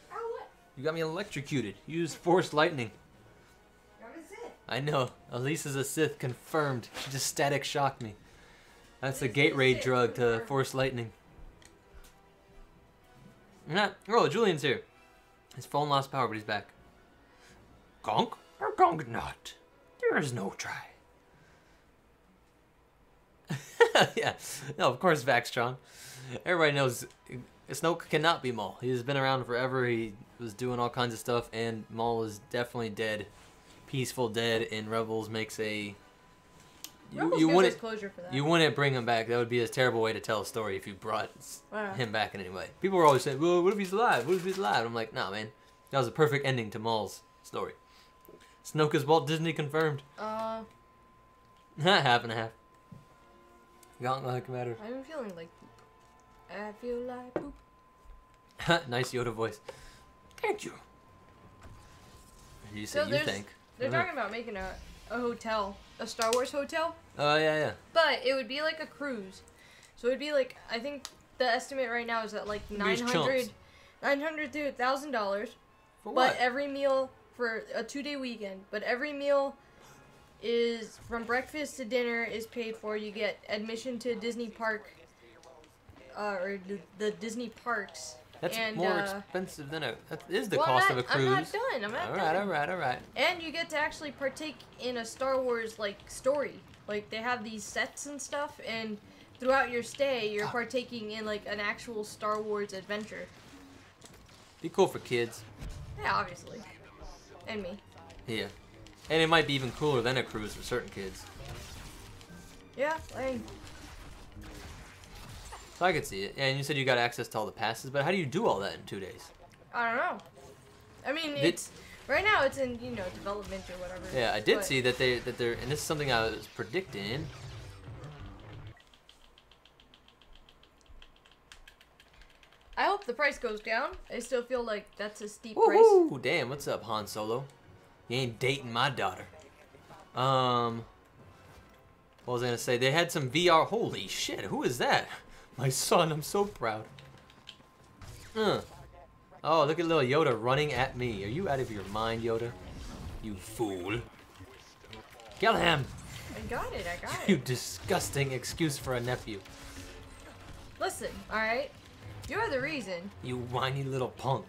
How what? You got me electrocuted. You used force lightning. I'm a Sith. I know. Elisa's a Sith, confirmed. She just static shocked me. That's the gate raid drug to force lightning. Oh, Julian's here. His phone lost power, but he's back. Gonk or Gonk not? There is no try. Yeah. No, of course, Vaxtron. Everybody knows Snoke cannot be Maul. He's been around forever. He was doing all kinds of stuff, and Maul is definitely dead. Peaceful dead, and Rebels makes a... You wouldn't closure for that. You wouldn't bring him back. That would be a terrible way to tell a story if you brought him back in any way. People were always saying, well, what if he's alive? What if he's alive? I'm like, nah, man. That was a perfect ending to Maul's story. Snoke is Walt Disney confirmed. Half and a half. Gonk like matter. I'm feeling like poop. I feel like poop. Nice Yoda voice. Thank you. You say you think. They're talking about making a hotel, a Star Wars hotel. Oh, yeah. But it would be like a cruise. So it would be like, I think the estimate right now is at like $900 to $1,000. For what? But every meal for a 2-day weekend. But every meal is from breakfast to dinner is paid for. You get admission to Disney Park, or the Disney parks. That's more expensive than that is the cost of a cruise. I'm not done. I'm not done. All right. And you get to actually partake in a Star Wars like story. Like they have these sets and stuff, and throughout your stay, you're partaking in like an actual Star Wars adventure. Be cool for kids. Yeah, obviously. And me. Yeah. And it might be even cooler than a cruise for certain kids. Yeah, like... So I could see it. And you said you got access to all the passes, but how do you do all that in 2 days? I don't know. I mean, it's... Right now it's in, development or whatever. Yeah, I did see that they're... And this is something I was predicting. I hope the price goes down. I still feel like that's a steep price. price. Damn, what's up, Han Solo? You ain't dating my daughter. What was I gonna say? They had some VR. Holy shit, who is that? My son, I'm so proud. Oh, look at little Yoda running at me. Are you out of your mind, Yoda? You fool. Kill him! I got it. You disgusting excuse for a nephew. Listen, alright? You're the reason. You whiny little punk.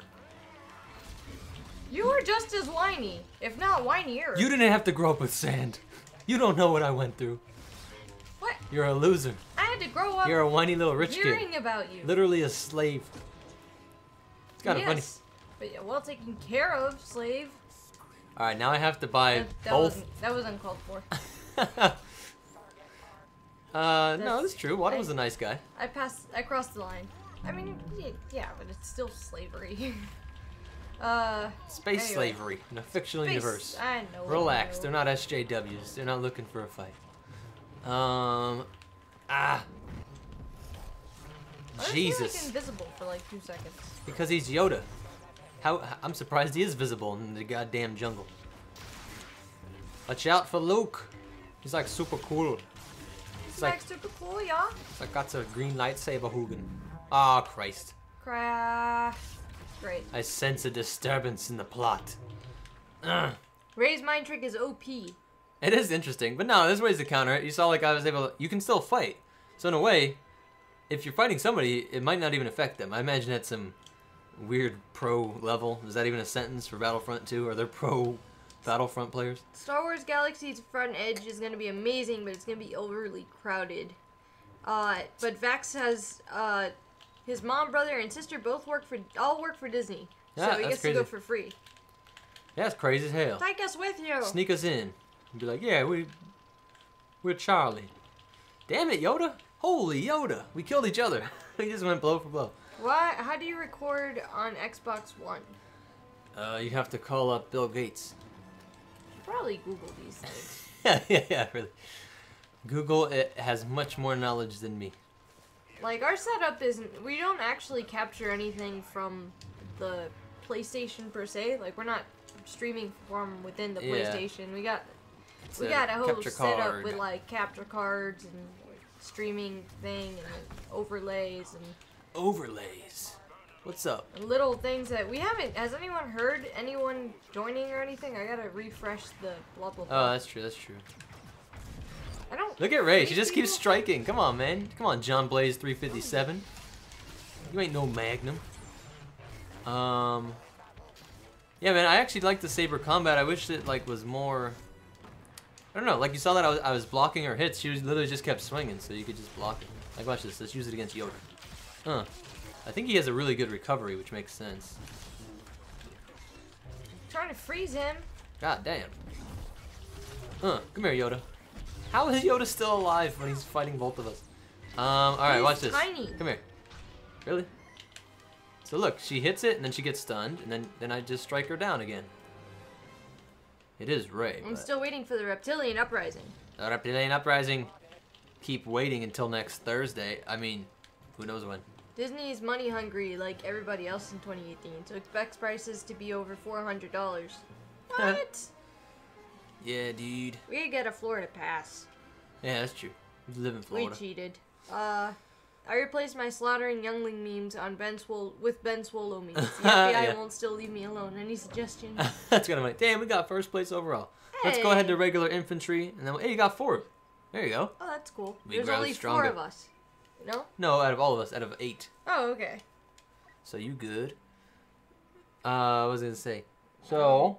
You were just as whiny, if not whinier. You didn't have to grow up with sand. You don't know what I went through. What? You're a loser. I had to grow up. You're a whiny little rich kid. Hearing about you. Literally a slave. It's kind of funny. But yeah, well taken care of, slave. All right, now I have to buy both. That was uncalled for. No, that's true. Water was a nice guy. I crossed the line. I mean, yeah, but it's still slavery. Space slavery in a fictional universe. I know. Relax, they're not SJWs. They're not looking for a fight. Jesus. Like invisible for like 2 seconds. Because he's Yoda. I'm surprised he is visible in the goddamn jungle. Watch out for Luke. He's like super cool. He's like super cool, yeah. It's like got a green lightsaber Hugin. Ah, Christ. Great. I sense a disturbance in the plot. Ray's mind trick is OP. It is interesting, but no, there's ways to counter it. You saw like I was able to, you can still fight. So in a way, if you're fighting somebody, it might not even affect them. I imagine at some weird pro level. Is that even a sentence for Battlefront 2? Are there pro Battlefront players? Star Wars Galaxy's front edge is going to be amazing, but it's going to be overly crowded. But Vax has, his mom, brother, and sister all work for Disney. Yeah, so he gets to go for free. Yeah, it's crazy as hell. Take us with you. Sneak us in. And be like, yeah, we're Charlie. Damn it, Yoda. Holy Yoda. We killed each other. We just went blow for blow. Why? How do you record on Xbox One? You have to call up Bill Gates. Probably Google these things. yeah, really. Google has much more knowledge than me. Like, our setup isn't... We don't actually capture anything from the PlayStation, per se. Like, we're not streaming from within the PlayStation. We got a whole setup with, like, capture cards and streaming thing and overlays and... Overlays. What's up? Little things that we haven't. Has anyone heard anyone joining or anything? I gotta refresh the blah blah blah. Oh, that's true. That's true. I don't. Look at Ray. She just keeps striking. Come on, man. Come on, John Blaze 357. You ain't no Magnum. Yeah, man. I actually like the saber combat. I wish it like was more. I don't know. Like you saw that I was blocking her hits. She was literally just kept swinging, so you could just block it. Like watch this. Let's use it against Yoda. Huh. I think he has a really good recovery, which makes sense. Trying to freeze him. God damn. Come here, Yoda. How is Yoda still alive when he's fighting both of us? Alright, watch this. Tiny. Come here. Really? So look, she hits it, and then she gets stunned, and then I just strike her down again. It is Ray. I'm still waiting for the Reptilian Uprising. The Reptilian Uprising. Keep waiting until next Thursday. I mean, who knows when. Disney is money hungry like everybody else in 2018, so expects prices to be over $400. What? Yeah, dude. We could get a Florida pass. Yeah, that's true. We live in Florida. We cheated. I replaced my slaughtering youngling memes on with Ben Swallow memes. The FBI Yeah. won't still leave me alone. Any suggestions? That's kind of like, damn, we got first place overall. Hey. Let's go ahead to regular infantry, and then hey, you got 4. There you go. Oh, that's cool. We There's grow only stronger. 4 of us. No? No, out of all of us, out of 8. Oh, okay. So you good? What was I gonna say? So,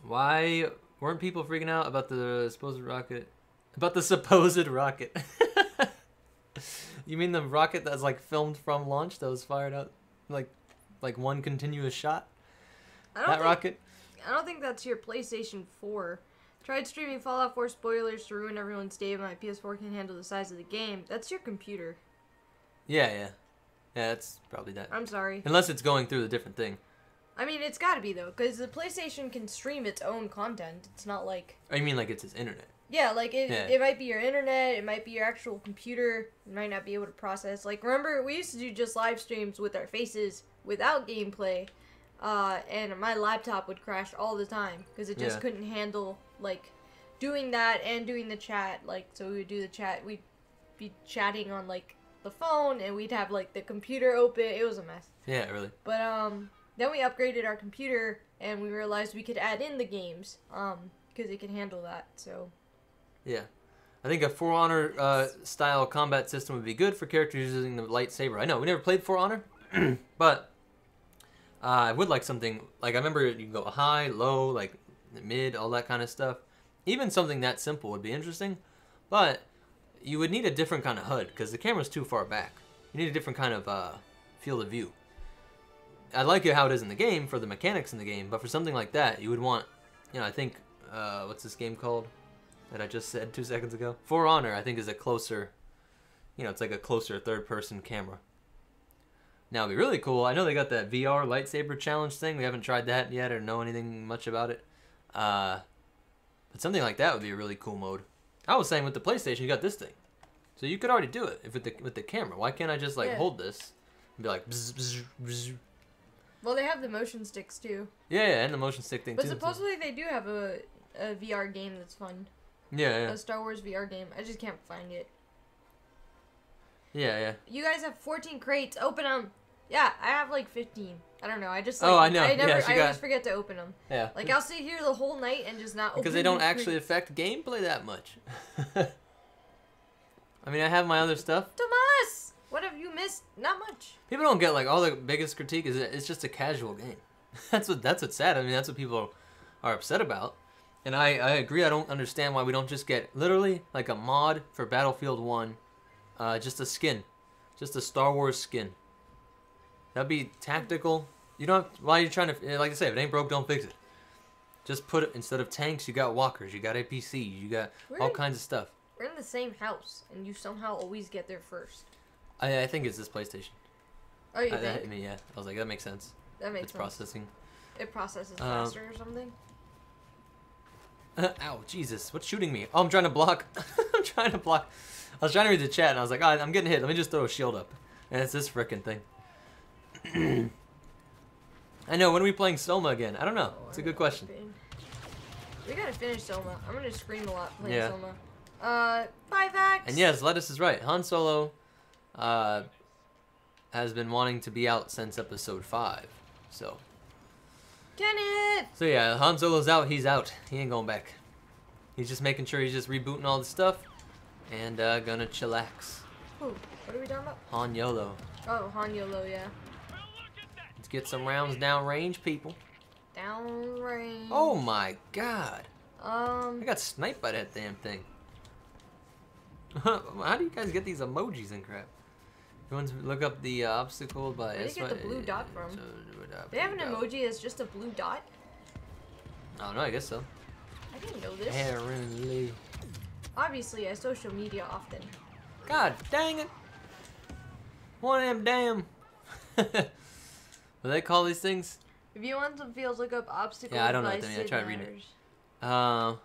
why weren't people freaking out about the supposed rocket? About the supposed rocket? You mean the rocket that's like filmed from launch that was fired out like one continuous shot? Rocket? I don't think that's your PlayStation 4. Tried streaming Fallout 4 spoilers to ruin everyone's day, but my PS4 can handle the size of the game. That's your computer. Yeah, that's probably that. I'm sorry. Unless it's going through the different thing. I mean, it's gotta be, though, because the PlayStation can stream its own content. It's not like... Oh, you mean like it's its internet? Yeah, like, it might be your internet, it might be your actual computer, you might not be able to process. Like, remember, we used to do just live streams with our faces without gameplay, and my laptop would crash all the time, because it just couldn't handle, like, doing that and doing the chat. Like, so we would do the chat, we'd be chatting on, like, the phone, and we'd have, like, the computer open. It was a mess. Yeah, really. But, then we upgraded our computer, and we realized we could add in the games, because it can handle that, so... Yeah. I think a For Honor style combat system would be good for characters using the lightsaber. I know, we never played For Honor, but I would like something, like I remember you can go high, low, like mid, all that kind of stuff. Even something that simple would be interesting, but you would need a different kind of HUD because the camera's too far back. You need a different kind of field of view. I like it how it is in the game for the mechanics in the game, but for something like that, you would want, you know, I think, what's this game called that I just said 2 seconds ago? For Honor, I think, is a closer, you know, it's like a closer third-person camera. Now, it'd be really cool. I know they got that VR lightsaber challenge thing. We haven't tried that yet or know anything much about it. But something like that would be a really cool mode. I was saying with the PlayStation, you got this thing. So you could already do it with the camera. Why can't I just, like, hold this and be like, bzz, bzz, bzz. Well, they have the motion sticks, too. Yeah, and the motion stick thing, but too. But supposedly they do have a VR game that's fun. Yeah. A Star Wars VR game. I just can't find it. Yeah. You guys have 14 crates. Open them. Yeah, I have like 15. I don't know. I just like, I know. I always forget to open them. Yeah. Like I'll sit here the whole night and just not open. Because they don't actually affect gameplay that much. I mean, I have my other stuff. Tomas, what have you missed? Not much. People don't get like all the biggest critique is it's just a casual game. That's what's sad. I mean, that's what people are upset about. And I agree. I don't understand why we don't just get literally like a mod for Battlefield 1, just a skin, just a Star Wars skin. That'd be tactical. You don't have, why are you trying to, like I say, if it ain't broke, don't fix it. Just put it, instead of tanks, you got walkers, you got APCs, you got all kinds of stuff. We're in the same house, and you somehow always get there first. I think it's this PlayStation. Oh, you think? I mean, yeah. I was like, that makes sense. That makes sense. It's processing. It processes faster or something? Ow, Jesus. What's shooting me? Oh, I'm trying to block. I'm trying to block. I was trying to read the chat, and I was like, oh, I'm getting hit. Let me just throw a shield up. And it's this frickin' thing. I know. When are we playing Soma again? I don't know. It's a good question. We gotta finish Soma. I'm gonna scream a lot playing Soma. Bye, Vax. And yes, Lettuce is right. Han Solo has has been wanting to be out since episode 5. So. Kenneth! So yeah, Han Solo's out. He's out. He ain't going back. He's just making sure he's just rebooting all the stuff and gonna chillax. Who? What are we talking about? Han YOLO. Oh, Han YOLO, yeah. Let's get some rounds downrange, people. Downrange. Oh my god. I I got sniped by that damn thing. How do you guys get these emojis and crap? Everyone's look up the obstacle by. Where did you get the blue dot from? They have an emoji that's just a blue dot? I don't know, I guess so. I didn't know this. Apparently. Obviously, I social media often. God dang it. One of them damn. What do they call these things? If you want some feels, look up obstacles. Yeah, I don't know by what they mean. I Sid try to read it. Meier's.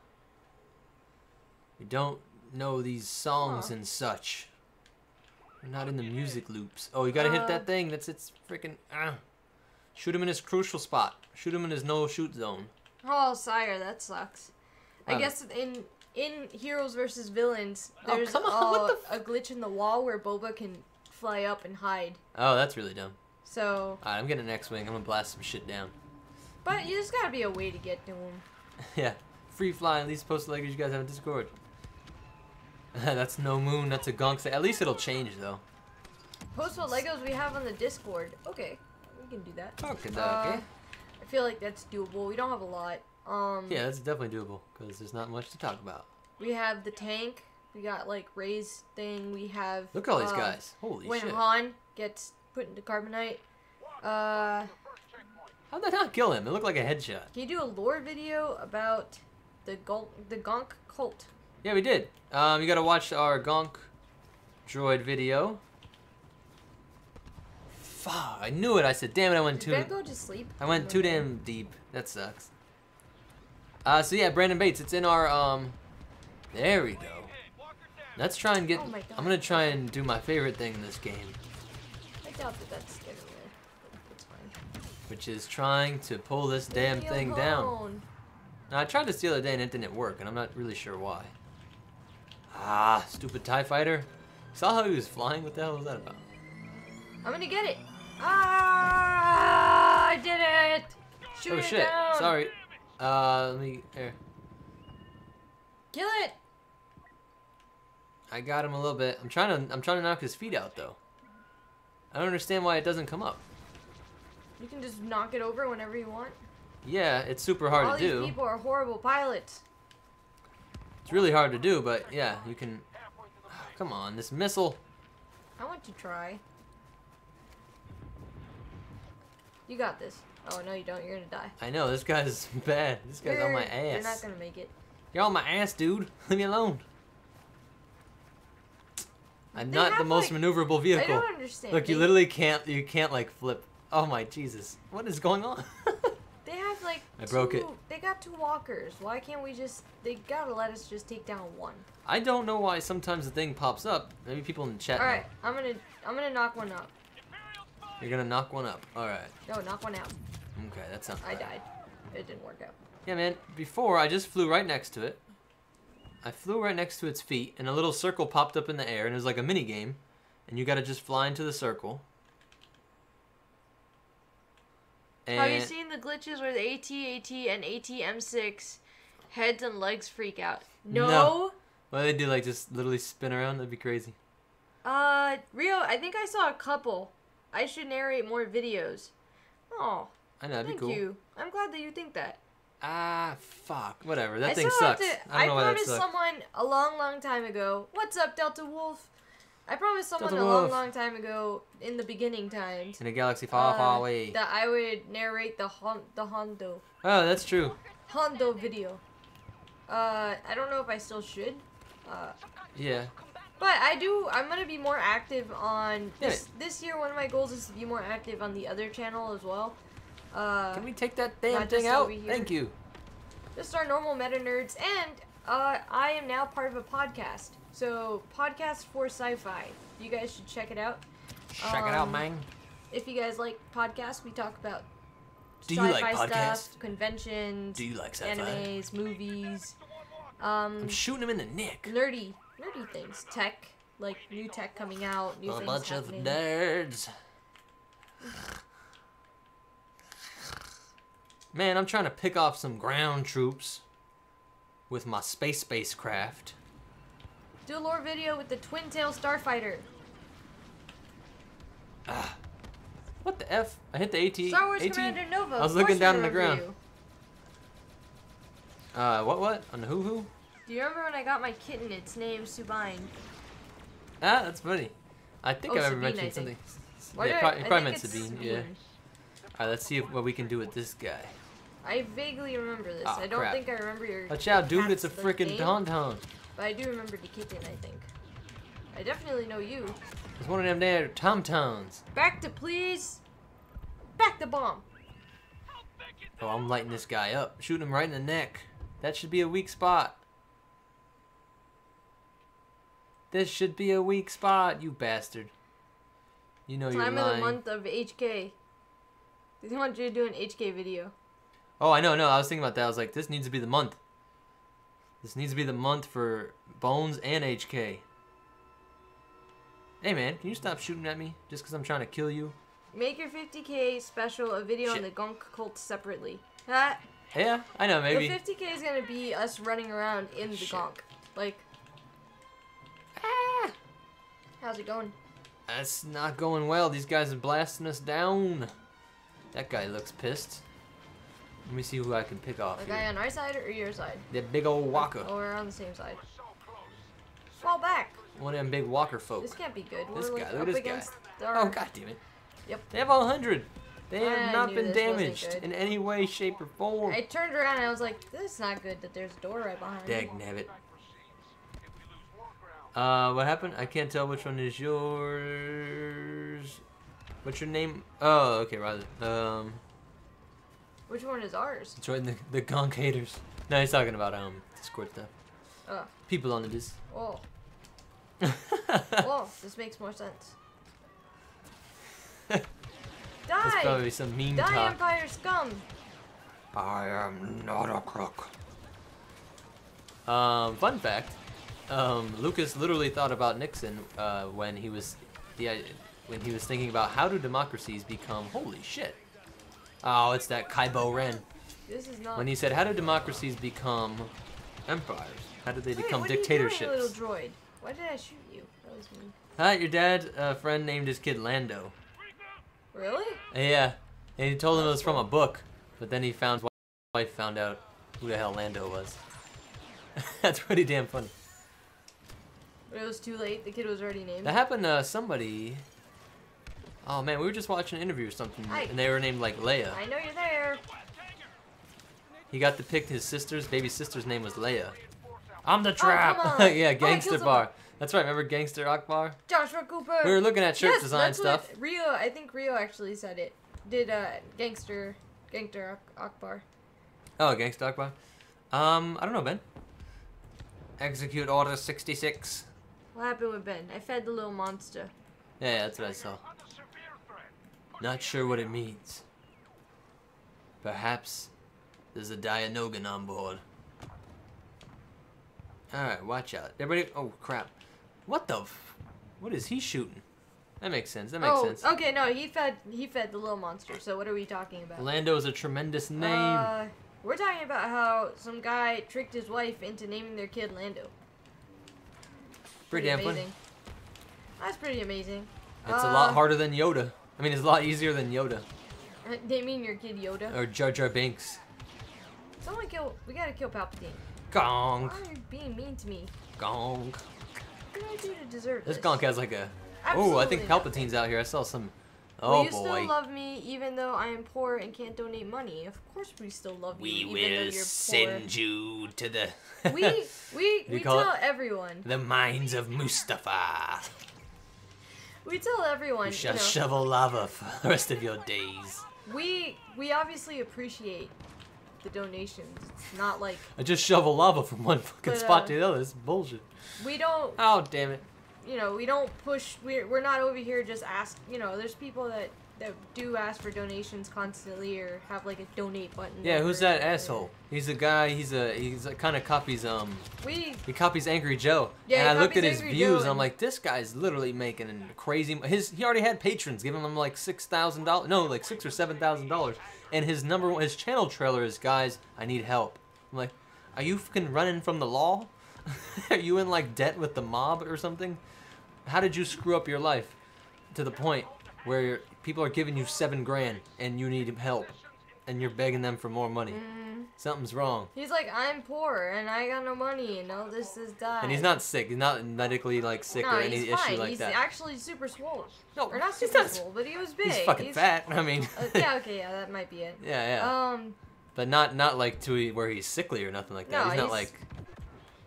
We don't know these songs Huh. and such. We're not in the music loops. Oh, you gotta hit that thing. That's its freaking. Shoot him in his crucial spot. Shoot him in his no shoot zone. Oh, sire, that sucks. I guess in Heroes versus Villains, there's come on, a glitch in the wall where Boba can fly up and hide. Oh, that's really dumb. So. Alright, I'm getting an X-Wing. I'm gonna blast some shit down. But you just gotta be a way to get to him. Yeah. Free flying. These postal Legos you guys have in Discord. That's no moon. That's a Gonk. At least it'll change, though. Postal Legos we have on the Discord. Okay, we can do that. Okay. I feel like that's doable. We don't have a lot. Yeah, that's definitely doable because there's not much to talk about. We have the tank. We got like Ray's thing. We have. Look at all these guys. Holy when shit. When Han gets put into carbonite. How'd that not kill him? It looked like a headshot. Can you do a lore video about the Gonk cult? Yeah, we did. You gotta watch our Gonk droid video. Fuck, I knew it. I said, damn it, I went too. Did Ben go to sleep? I went too damn deep. That sucks. So yeah, Brandon Bates, it's in our there we go. Let's try and get. Oh my God. I'm gonna try and do my favorite thing in this game. I doubt that that's getting there. It's fine. Which is trying to pull this damn thing down. Now I tried this the other day and it didn't work, and I'm not really sure why. Ah, stupid TIE fighter. Saw how he was flying? What the hell was that about? I'm gonna get it. Ah! I did it. Shoot it shit! down. Sorry. Let me here. Kill it. I got him a little bit. I'm trying to knock his feet out though. I don't understand why it doesn't come up. You can just knock it over whenever you want. Yeah, it's super hard All to do. these people are horrible pilots. It's really hard to do, but yeah, you can. Come on, this missile. I want to try. You got this. Oh no, you don't. You're gonna die. I know this guy's bad. This guy's on my ass. You're not gonna make it. You're on my ass, dude. Leave me alone. I'm not the most maneuverable vehicle. I don't understand. Look, you literally can't. You can't like flip. Oh my Jesus! What is going on? They have like. I broke it. They got 2 walkers. Why can't we just? They gotta let us just take down 1. I don't know why sometimes the thing pops up. Maybe people in the chat. All right, I'm gonna knock one up. You're gonna knock one up. All right. No, knock one out. Okay, that sounds. I bad. died. It didn't work out. Yeah, man. Before I just flew right next to it. I flew right next to its feet, and a little circle popped up in the air, and it was like a mini game, and you gotta just fly into the circle. And have you seen the glitches where the AT-AT and AT-M6 heads and legs freak out? No. What do they do? Like just literally spin around? That'd be crazy. Rio, I think I saw a couple. I should narrate more videos. Oh. I know, that'd be cool. Thank you. I'm glad that you think that. Ah, fuck. Whatever. That thing sucks. I don't know why that promised sucks. someone a long time ago. What's up, Delta Wolf? I promised someone Delta a Wolf. long time ago in the beginning times. In a galaxy far away. That I would narrate the Hondo. Oh, that's true. Hondo video. I don't know if I still should. Yeah. But I'm gonna be more active on this year. One of my goals is to be more active on the other channel as well. Can we take that damn not thing just out? over here. Thank you. Just our normal MetaNerdz, and I am now part of a podcast. So, Podcast for Sci-Fi. You guys should check it out. Check it out, man. If you guys like podcasts, we talk about Do you like sci-fi podcasts? stuff, conventions, Do you like sci-fi? animes, movies, I'm shooting him in the neck. nerdy things, tech, like new tech coming out, new A things bunch happening. of nerds. Man, I'm trying to pick off some ground troops with my spacecraft. Do a lore video with the twin-tail starfighter. What the F? I hit the AT. Star Wars AT? Commander Nova. I was looking down on the ground. What? On the hoo-hoo? Do you remember when I got my kitten? Its name Subine. Ah, that's funny. I think I've ever Sabine, mentioned I think. something. Yeah, probably meant Sabine, yeah. Alright, let's see what we can do with this guy. I vaguely remember this. Oh, I don't crap. think I remember your. Watch out, dude, it's a cat's freaking name, tauntaun. But I do remember the kitten, I think. I definitely know you. It's one of them there tom-towns. Back to please. Back the bomb. Oh, I'm lighting this guy up. Shooting him right in the neck. That should be a weak spot. This should be a weak spot, you bastard. You know you're lying. Time of the month of HK. They want you to do an HK video. Oh, I know, no. I was thinking about that. I was like, this needs to be the month. This needs to be the month for Bones and HK. Hey, man, can you stop shooting at me just because I'm trying to kill you? Make your 50K special a video on the Gonk cult separately. Huh? Yeah, I know, maybe. The 50K is going to be us running around in the Gonk. Like... Ah! How's it going? That's not going well. These guys are blasting us down. That guy looks pissed. Let me see who I can pick off The guy on our side or your side? The big old walker. Oh, we're on the same side. Fall back. One of them big walker folk. This can't be good. This we're guy, like look up at this against guy. our... Oh, god damn it. Yep. They have 100. They have I not knew been this wasn't damaged good. in any way, shape, or form. I turned around and I was like, this is not good that there's a door right behind me. Dagnabbit. What happened? I can't tell which one is yours. What's your name? Oh, okay, rather. Which one is ours? It's right in the Gonk haters. No, he's talking about Discord stuff. Oh. People on the Dis. Oh. Oh, this makes more sense. That's Die! probably some meme Die, talk. Empire scum! I am not a crook. Fun fact. Lucas literally thought about Nixon when he was thinking about how do democracies become holy shit. Oh, it's that Kybo Ren. This is not. When he said how do democracies become empires? How do they become what dictatorships? Are you doing, little droid? Why did I shoot you? That was mean. Hi, your dad, friend named his kid Lando. Really? Yeah, and he told him it was from a book, but then he found his wife found out who the hell Lando was. That's pretty damn funny. But it was too late. The kid was already named. That happened to somebody. Oh man, we were just watching an interview or something, and they were named like Leia. I know you're there. He got to pick his baby sister's name was Leia. I'm the trap. Oh, come on. Yeah, Gangster Bar. That's right. Remember Gangster Akbar? Joshua Cooper. We were looking at shirt design that's stuff. What Rio, I think Rio actually said it. Did Gangster Akbar. Oh, Gangster Akbar. I don't know, Ben. Execute Order 66. What happened with Ben? I fed the little monster. Yeah, that's what I saw. Not sure what it means. Perhaps there's a Dianogan on board. Alright, watch out. Everybody. Oh, crap. What the what is he shooting? That makes sense. That makes sense. Okay, no, he fed the little monster. So what are we talking about? Lando is a tremendous name. We're talking about how some guy tricked his wife into naming their kid Lando. Pretty damn funny. That's pretty amazing. It's a lot harder than Yoda. I mean, it's a lot easier than Yoda. Naming your kid Yoda? Or Jar Jar Binks. We gotta kill Palpatine. Gonk. Why are you being mean to me? Gonk. What did I do to deserve this? This Gonk has like a... Absolutely oh, I think nothing. Palpatine's out here. I saw some... Oh, Will you boy. still love me even though I am poor and can't donate money? Of course we still love you even though you're poor. Send you to the... we tell everyone. The mines of Mustafa. We tell everyone. You shall shovel lava for the rest of your days. We obviously appreciate the donations. It's not like... I just shovel lava from one fucking spot to the other. It's bullshit. We don't... Oh, damn it. You know, we don't push... We're not over here just ask... You know, there's people that that do ask for donations constantly or have like a donate button. Yeah, who's that asshole? He's a guy. He's kind of copies he copies Angry Joe. Yeah, and I looked at his Angry views. Joe and I'm like, this guy's literally making crazy. He already had patrons giving him like $6,000. No, like $6,000 or $7,000. And his channel trailer is, guys, I need help. I'm like, are you fucking running from the law? Are you in like debt with the mob or something? How did you screw up your life to the point where people are giving you $7 grand and you need help and you're begging them for more money? Something's wrong. He's like, I'm poor and I got no money and all this is die. And he's not sick. He's not medically like sick or any issue like that. He's actually super swole. No, or not super swole, but he was big. He's fucking fat. I mean. Yeah, okay, yeah, that might be it. Yeah. But not like to where he's sickly or nothing like that. No, he's not like.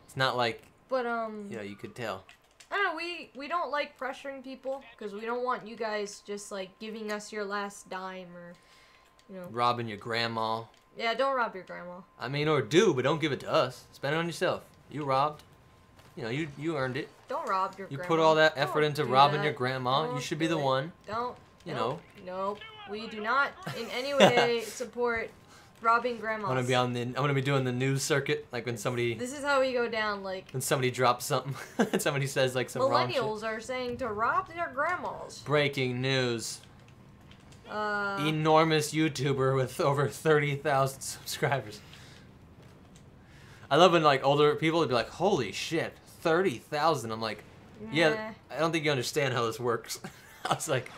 It's not like. But you know, you could tell. I don't know. We don't like pressuring people because we don't want you guys just like giving us your last dime or, you know. Robbing your grandma. Yeah, don't rob your grandma. I mean, or do, but don't give it to us. Spend it on yourself. You robbed. You know, you earned it. Don't rob your grandma. You put all that effort into robbing your grandma. Don't You should be the one. Don't. You know. Nope. We do not in any way support robbing grandmas. I'm gonna be doing the news circuit, like when somebody. This is how we go down, like. When somebody drops something, and somebody says like some wrong shit. Millennials are saying to rob their grandmas. Breaking news. Enormous YouTuber with over 30,000 subscribers. I love when like older people would be like, "Holy shit, 30,000!" I'm like, "Yeah, I don't think you understand how this works." I was like,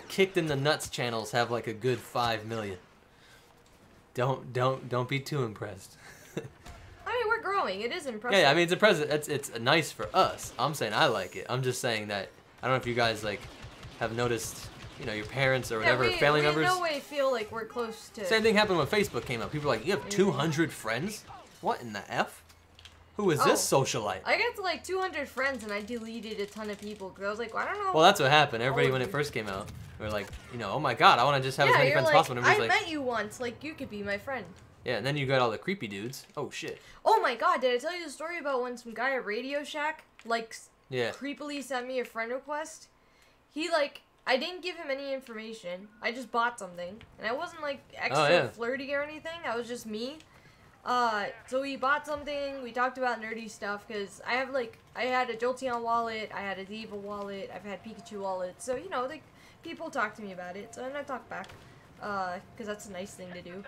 "Kicked in the Nuts channels have like a good 5 million." Don't be too impressed. I mean, we're growing. It is impressive. Yeah, I mean it's impressive. It's nice for us. I'm saying I like it. I'm just saying that I don't know if you guys like have noticed. You know, your parents or whatever, family members. We in no way feel like we're close to... Same thing happened when Facebook came out. People were like, you have 200 friends? What in the F? Who is this socialite? I got to like 200 friends and I deleted a ton of people because I was like, well, I don't know. Well, that's what happened. Everybody, when it first came out, we were like, you know, oh my god, I want to just have as many friends as possible. And I met you once. Like, you could be my friend. Yeah, and then you got all the creepy dudes. Oh, shit. Oh my god, did I tell you the story about when some guy at Radio Shack, like, creepily sent me a friend request? He, like... I didn't give him any information. I just bought something. And I wasn't, like, extra flirty or anything. I was just me. So we bought something. We talked about nerdy stuff. Because I have, like, I had a Jolteon wallet. I had a Diva wallet. I've had Pikachu wallets. So, you know, like, people talk to me about it. So then I talk back. Because that's a nice thing to do.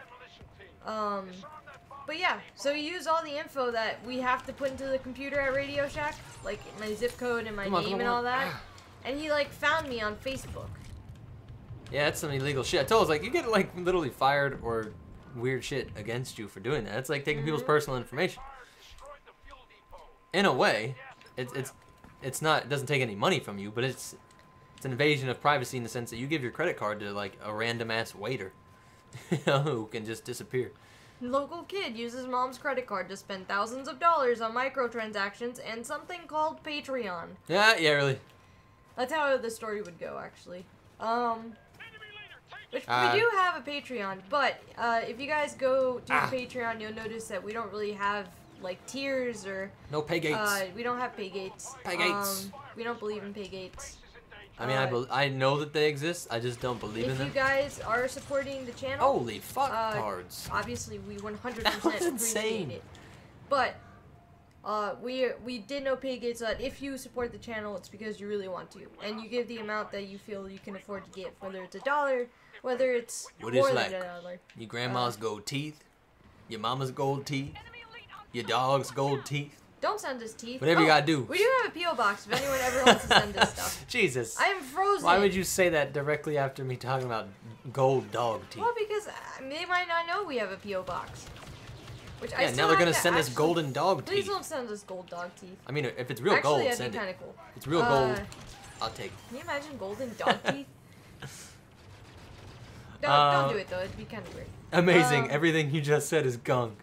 But yeah. So you use all the info that we have to put into the computer at Radio Shack. Like, my zip code and my name and all that. And he, like, found me on Facebook. Yeah, that's some illegal shit. I told us, like, you get, like, literally fired or weird shit against you for doing that. It's like taking people's personal information. In a way, it's not, it doesn't take any money from you, but it's an invasion of privacy in the sense that you give your credit card to, like, a random-ass waiter, you know, who can just disappear. Local kid uses mom's credit card to spend thousands of dollars on microtransactions and something called Patreon. Yeah, really. That's how the story would go, actually. Which we do have a Patreon, but if you guys go to the Patreon, you'll notice that we don't really have like tiers or no pay gates. We don't have pay gates. Pay gates. We don't believe in pay gates. I mean, I know that they exist. I just don't believe in them. If you guys are supporting the channel, holy fuck cards. Obviously, we 100% appreciate it. But we did no pay gates so that if you support the channel, it's because you really want to, and you give the amount that you feel you can afford to give, whether it's $1, whether it's more than $1. Your grandma's gold teeth, your mama's gold teeth, your dog's gold teeth. Don't send us teeth. Whatever you gotta do. We do have a P.O. box if anyone ever wants to send us stuff. Jesus. I am frozen. Why would you say that directly after me talking about gold dog teeth? Well, because they might not know we have a P.O. box. Which yeah, now they're gonna send us golden dog teeth. Please don't send us gold dog teeth. I mean, if it's real gold, that'd send be it. Kinda cool. If it's real gold, I'll take it. Can you imagine golden dog teeth? Don't do it though. It'd be kind of weird. Amazing. Everything you just said is Gonk.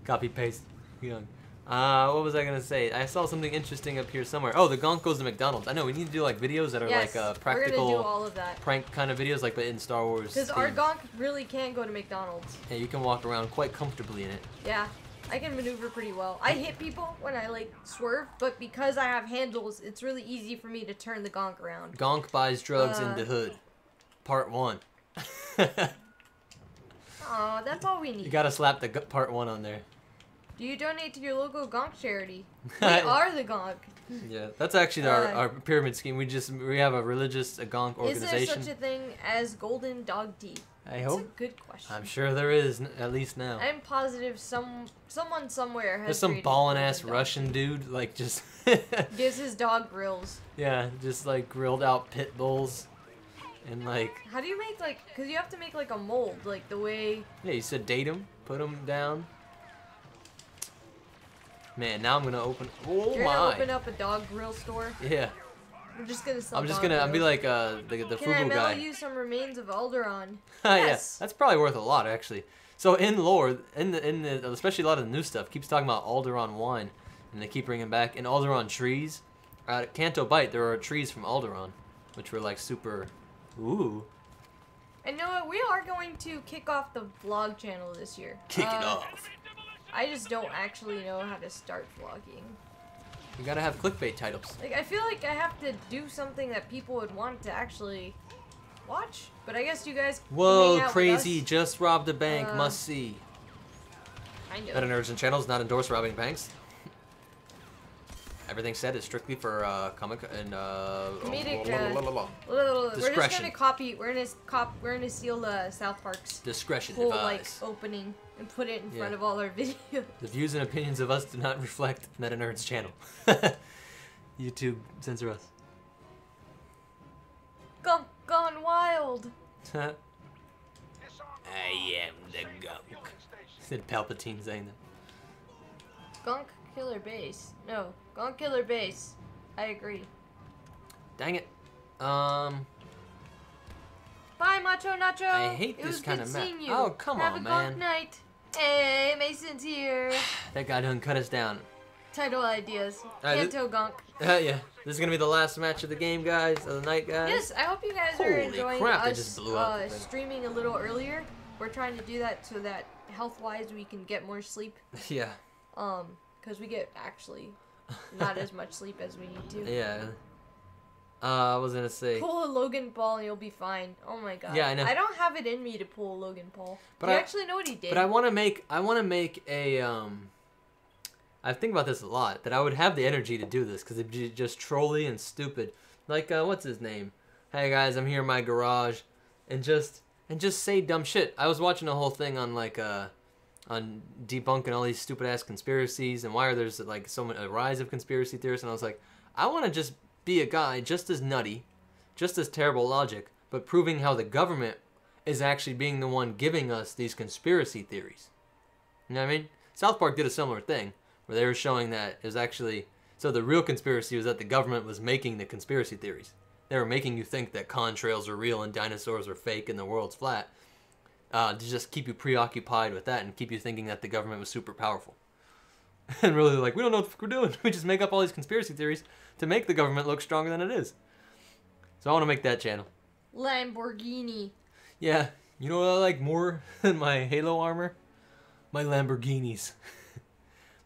Copy paste. Gonk. What was I gonna say? I saw something interesting up here somewhere. Oh, the Gonk goes to McDonald's. I know we need to do like videos that are like practical, we're gonna do all of that. Prank kind of videos, like but in Star Wars. Because our Gonk really can't go to McDonald's. Yeah, you can walk around quite comfortably in it. Yeah. I can maneuver pretty well. I hit people when I like swerve, but because I have handles, it's really easy for me to turn the Gonk around. Gonk buys drugs in the hood. Part 1. Oh, that's all we need. You gotta slap the part 1 on there. Do you donate to your local Gonk charity? We are the Gonk. Yeah, that's actually our pyramid scheme. We have a religious Gonk organization. Is there such a thing as golden dog teeth? I hope. That's a good question. I'm sure there is, at least now. I'm positive someone somewhere has. There's some ballin' ass Russian dude, like just gives his dog grills. Yeah, just like grilled out pit bulls, and like. How do you make like? Cause you have to make like a mold, like the way. Yeah, you sedate him, put him down. Man, now I'm gonna open. Oh You're my! gonna open up a dog grill store. Yeah. We're just gonna sell. I'll be like the Can Fubu I mail guy. you some remains of Alderaan? Yes. Yes. That's probably worth a lot actually. So in lore, in the especially a lot of the new stuff keeps talking about Alderaan wine, and they keep bringing back and Alderaan trees. At Canto Bight, there are trees from Alderaan, which were like super. Ooh. And you know what? We are going to kick off the vlog channel this year. Kick it off. I just don't actually know how to start vlogging. You gotta have clickbait titles. Like, I feel like I have to do something that people would want to actually watch. But I guess you guys can Whoa, hang out crazy, with us. just robbed a bank, must see. Kind of. MetaNerdz and channels not endorse robbing banks. Everything said is strictly for comic and comedic. Discretion. We're just gonna copy. We're gonna steal South Park's discretion whole advised. like opening and put it in front of all our videos. The views and opinions of us do not reflect MetaNerdz channel. YouTube censor us. Gone wild. I am the Gonk. Said Palpatine saying that. Gonk killer base. No, Gonk killer base. I agree. Dang it. Bye, Macho Nacho. I hate this kind of map. Oh, come on, man. Have a Gonk night. Hey, Mason's here. That guy done cut us down. Title ideas. Kanto Gonk. Yeah. This is gonna be the last match of the game, guys. Of the night, guys. Yes, I hope you guys are enjoying crap, us just blew up streaming a little earlier. We're trying to do that so that health-wise we can get more sleep. Yeah. Because we get actually not as much sleep as we need to. Yeah. I was gonna say. Pull a Logan Paul and you'll be fine. Oh my god. Yeah, I know. I don't have it in me to pull a Logan Paul. But you actually know what he did. But I want to make a I think about this a lot, that I would have the energy to do this because it'd be just trolly and stupid. Like what's his name? Hey guys, I'm here in my garage, and just say dumb shit. I was watching a whole thing on like on debunking all these stupid ass conspiracies and why there's like a rise of conspiracy theorists, and I was like, I want to just be a guy just as nutty, just as terrible logic, but proving how the government is actually being the one giving us these conspiracy theories. You know what I mean? South Park did a similar thing where they were showing that it was actually, so the real conspiracy was that the government was making the conspiracy theories. They were making you think that contrails are real and dinosaurs are fake and the world's flat, to just keep you preoccupied with that and keep you thinking that the government was super powerful. And really like, we don't know what we're doing. We just make up all these conspiracy theories to make the government look stronger than it is. So I want to make that channel. Lamborghini. Yeah, you know what I like more than my Halo armor? My Lamborghinis.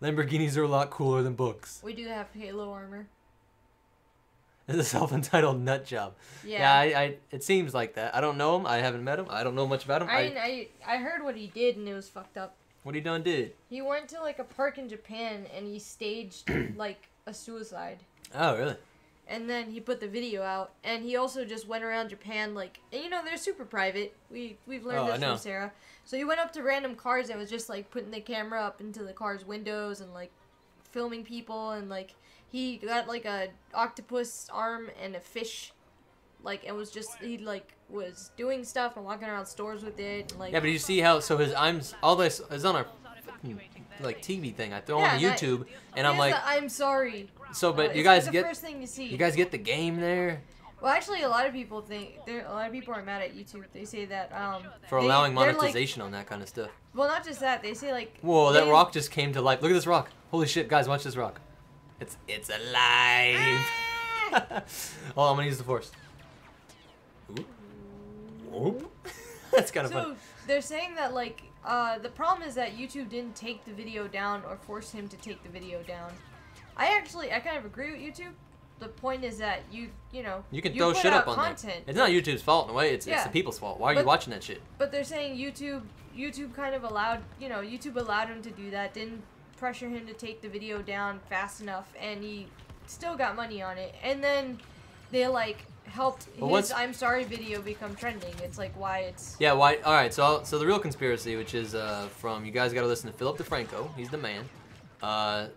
Lamborghinis are a lot cooler than books. We do have Halo armor. It's a self-entitled nut job. Yeah, it seems like that. I don't know him. I haven't met him. I don't know much about him. I heard what he did and it was fucked up. What he done did? He went to like a park in Japan and he staged like a suicide. Oh, really? And then he put the video out, and he also just went around Japan, like, and you know, they're super private. We've learned this from Sarah. So he went up to random cars and was just, like, putting the camera up into the car's windows and, like, filming people, and, like, he got, like, a octopus arm and a fish, like, and was just, he, like, was doing stuff and walking around stores with it, and, like... Yeah, but you see how, so his, all this is on our, like, TV thing. I throw on YouTube, and I'm like... I'm sorry. So, but you guys the get first thing you see. You guys get the game there. Well, actually, a lot of people are mad at YouTube. They say that for allowing monetization on that kind of stuff. Well, not just that. They say like. Whoa! That rock just came to life. Look at this rock. Holy shit, guys! Watch this rock. It's alive. Oh, I'm gonna use the force. Oop. Oop. That's kind of funny. So they're saying that like the problem is that YouTube didn't take the video down or force him to take the video down. I kind of agree with YouTube. The point is that you know you can throw shit up on content. There. It's not YouTube's fault in a way. It's the people's fault. Why are you watching that shit? But they're saying YouTube kind of allowed YouTube allowed him to do that. Didn't pressure him to take the video down fast enough, and he still got money on it. And then they like helped his "I'm sorry" video become trending. It's like why it's why. All right, so the real conspiracy, which is from you guys got to listen to Philip DeFranco. He's the man.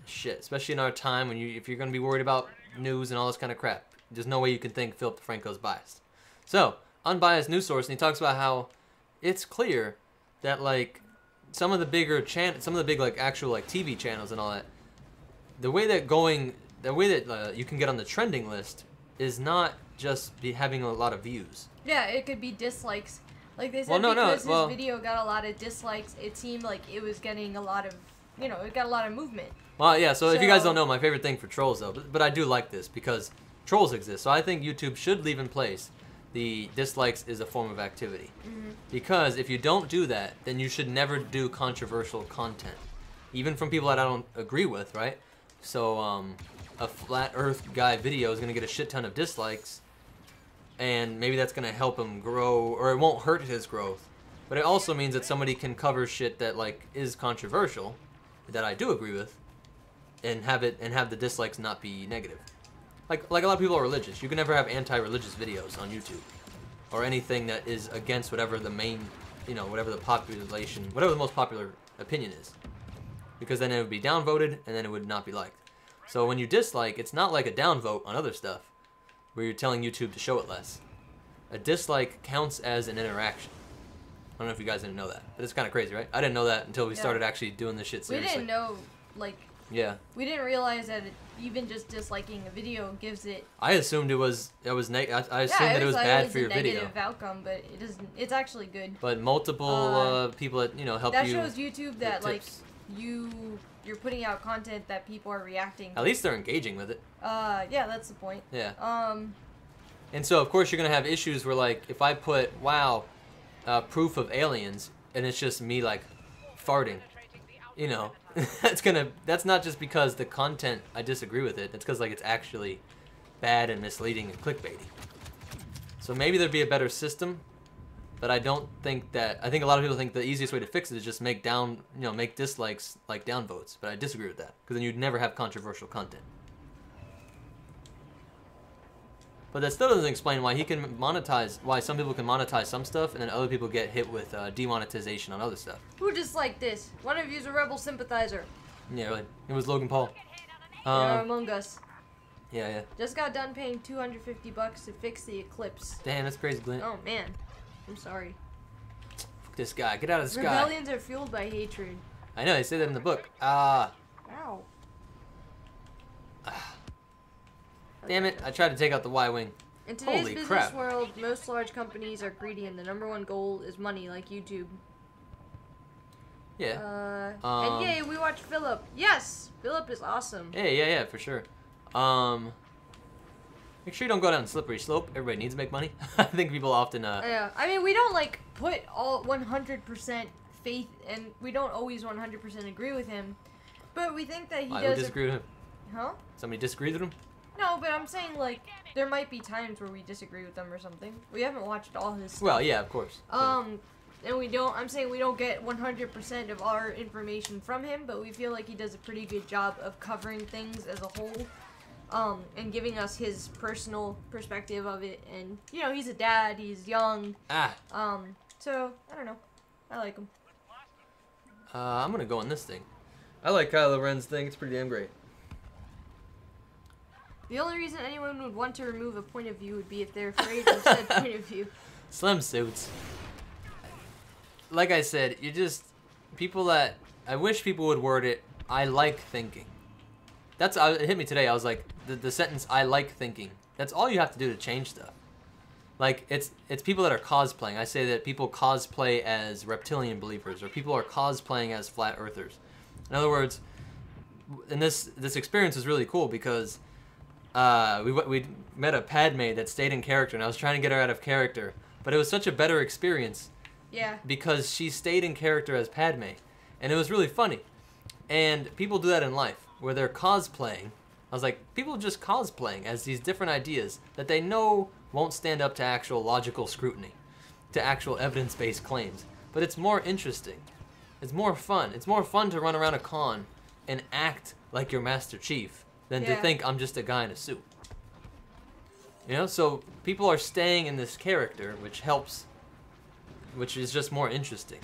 Shit, especially in our time when if you're gonna be worried about news and all this kind of crap, there's no way you can think Philip DeFranco's biased. So unbiased news source, and he talks about how it's clear that like some of the big like actual like TV channels and all that, the way that you can get on the trending list is not just having a lot of views. Yeah, it could be dislikes. Like they said, because his video got a lot of dislikes, it seemed like it was getting a lot of, it got a lot of movement. Well, yeah, so if you guys don't know, my favorite thing for trolls, though, but I do like this because trolls exist. So I think YouTube should leave in place the dislikes is a form of activity. Mm-hmm. Because if you don't do that, then you should never do controversial content. Even from people that I don't agree with, right? So a flat earth guy video is going to get a shit ton of dislikes, and maybe that's going to help him grow, or it won't hurt his growth. But it also means that somebody can cover shit that like is controversial, that I do agree with, and have the dislikes not be negative. Like a lot of people are religious. You can never have anti-religious videos on YouTube, or anything that is against whatever the main, whatever the most popular opinion is, because then it would be downvoted and then it would not be liked. So when you dislike, it's not like a downvote on other stuff, where you're telling YouTube to show it less. A dislike counts as an interaction. I don't know if you guys didn't know that, but it's kind of crazy, right? I didn't know that until we started actually doing this shit seriously. We didn't know, like... Yeah. We didn't realize that even just disliking a video gives it... I assumed I assumed that it was bad for your video. It was a negative outcome, but it isn't. It's actually good. But multiple people that, help you... That shows YouTube that, like, you're putting out content that people are reacting to. At least they're engaging with it. Yeah, that's the point. Yeah. And so, of course, you're going to have issues where, like, if I put, wow, proof of aliens, and it's just me, like, farting, that's not just because the content, I disagree with it. It's because, like, it's actually bad and misleading and clickbaity. So maybe there'd be a better system, but I don't think that... I think a lot of people think the easiest way to fix it is just make dislikes like downvotes, but I disagree with that, because then you'd never have controversial content. But that still doesn't explain why why some people can monetize some stuff and then other people get hit with demonetization on other stuff. Who disliked this? One of you's a rebel sympathizer. Yeah, really. It was Logan Paul. They're Among Us. Yeah. Just got done paying $250 to fix the eclipse. Damn, that's crazy, Glenn. Oh, man. I'm sorry. Fuck this guy. Get out of the sky. Rebellions are fueled by hatred. I know, they say that in the book. Ow. Damn it, I tried to take out the Y-Wing. In today's business world, most large companies are greedy and the #1 goal is money, like YouTube. Yeah. And yay, we watched Philip. Yes! Philip is awesome. Yeah, for sure. Make sure you don't go down a slippery slope. Everybody needs to make money. I think people often, Yeah, I mean, we don't, like, put all 100% faith, and we don't always 100% agree with him, but we think that he does... Who disagree with him? Huh? Somebody disagrees with him? No, but I'm saying, like, there might be times where we disagree with them or something. We haven't watched all his stuff. Well, yeah, of course. And I'm saying we don't get 100% of our information from him, but we feel like he does a pretty good job of covering things as a whole, and giving us his personal perspective of it. And, he's a dad, he's young. So, I don't know. I like him. I'm gonna go on this thing. I like Kylo Ren's thing, it's pretty damn great. The only reason anyone would want to remove a point of view would be if they're afraid of said point of view. Slim suits. Like I said, people that... I wish people would word it, I like thinking. It hit me today, I was like, the sentence, I like thinking. That's all you have to do to change stuff. Like, it's people that are cosplaying. I say that people cosplay as reptilian believers, or people are cosplaying as flat earthers. In other words, and this experience is really cool because... we met a Padme that stayed in character, and I was trying to get her out of character, but it was such a better experience. Yeah. Because she stayed in character as Padme, and it was really funny. And people do that in life, where they're cosplaying. I was like, people are just cosplaying as these different ideas that they know won't stand up to actual logical scrutiny, to actual evidence-based claims. But it's more interesting. It's more fun. It's more fun to run around a con and act like your Master Chief than to think I'm just a guy in a suit. You know, so people are staying in this character, which helps, which is just more interesting.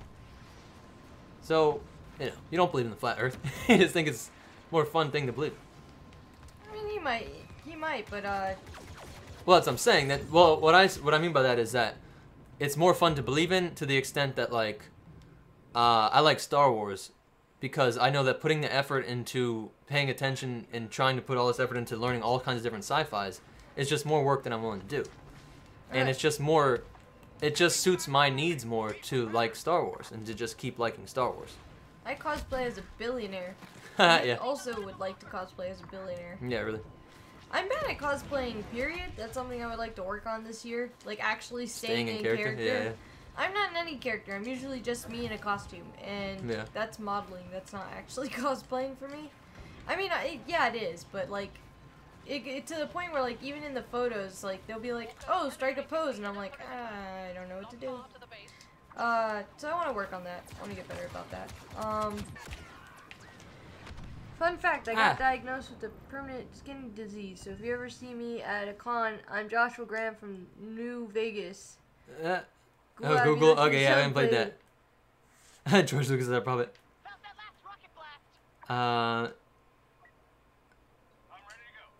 So, you know, you don't believe in the flat Earth. You just think it's a more fun thing to believe. I mean, he might, but well, that's what I'm saying. That well, what I mean by that is that it's more fun to believe in to the extent that like, I like Star Wars because I know that putting the effort into paying attention and trying to put all this effort into learning all kinds of different sci-fis is just more work than I'm willing to do, and it's just more. It just suits my needs more to like Star Wars and to just keep liking Star Wars. I cosplay as a billionaire. Yeah. I also would like to cosplay as a billionaire. Yeah, really. I'm bad at cosplaying, period. That's something I would like to work on this year. Like, actually staying in character. Yeah. I'm not in any character. I'm usually just me in a costume. And that's modeling. That's not actually cosplaying for me. I mean, yeah, it is. But, like, it to the point where, like, even in the photos, like, they'll be like, oh, strike a pose. And I'm like, I don't know what to do. So I want to work on that. I want to get better about that. Fun fact, I got diagnosed with a permanent skin disease, so if you ever see me at a con, I'm Joshua Graham from New Vegas. Google? Okay, yeah, I haven't played that. George Lucas is our prophet.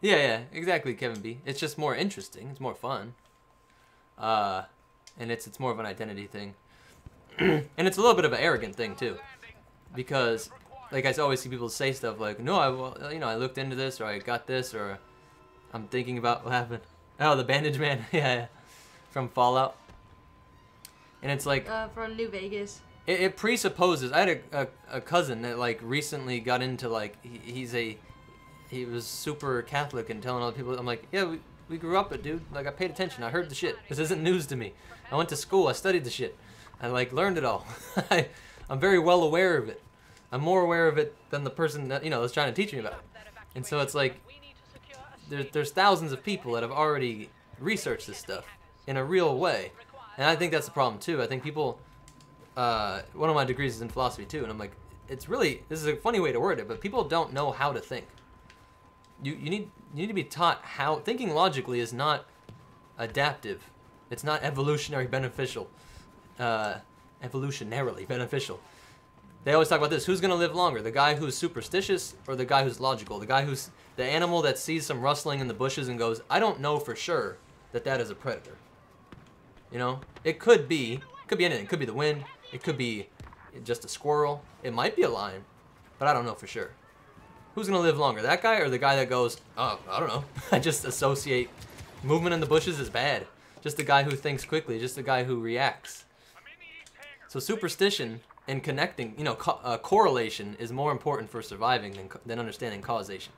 Yeah, exactly, Kevin B. It's just more interesting. It's more fun. And it's more of an identity thing. And it's a little bit of an arrogant thing, too. Because... like, I always see people say stuff like, no, I looked into this, or I got this, or I'm thinking about what happened. Oh, the Bandage Man. Yeah. From Fallout. And it's like... from New Vegas. It presupposes... I had a cousin that, like, recently got into, like, he was super Catholic and telling other people... I'm like, yeah, we grew up it, dude. Like, I paid attention. I heard the shit. This isn't news to me. I went to school. I studied the shit. I, like, learned it all. I'm very well aware of it. I'm more aware of it than the person that, that's trying to teach me about it. And so it's like, there's thousands of people that have already researched this stuff in a real way. And I think that's the problem too. I think people, one of my degrees is in philosophy too, and I'm like, this is a funny way to word it, but people don't know how to think. You need to be taught how, thinking logically is not adaptive. It's not evolutionarily beneficial. Evolutionarily beneficial. They always talk about this. Who's going to live longer? The guy who's superstitious or the guy who's logical? The guy who's the animal that sees some rustling in the bushes and goes, I don't know for sure that is a predator. You know? It could be anything. It could be the wind. It could be just a squirrel. It might be a lion, but I don't know for sure. Who's going to live longer? That guy or the guy that goes, oh, I don't know. I just associate movement in the bushes is bad. Just the guy who thinks quickly. Just the guy who reacts. So superstition... and connecting, correlation is more important for surviving than understanding causation.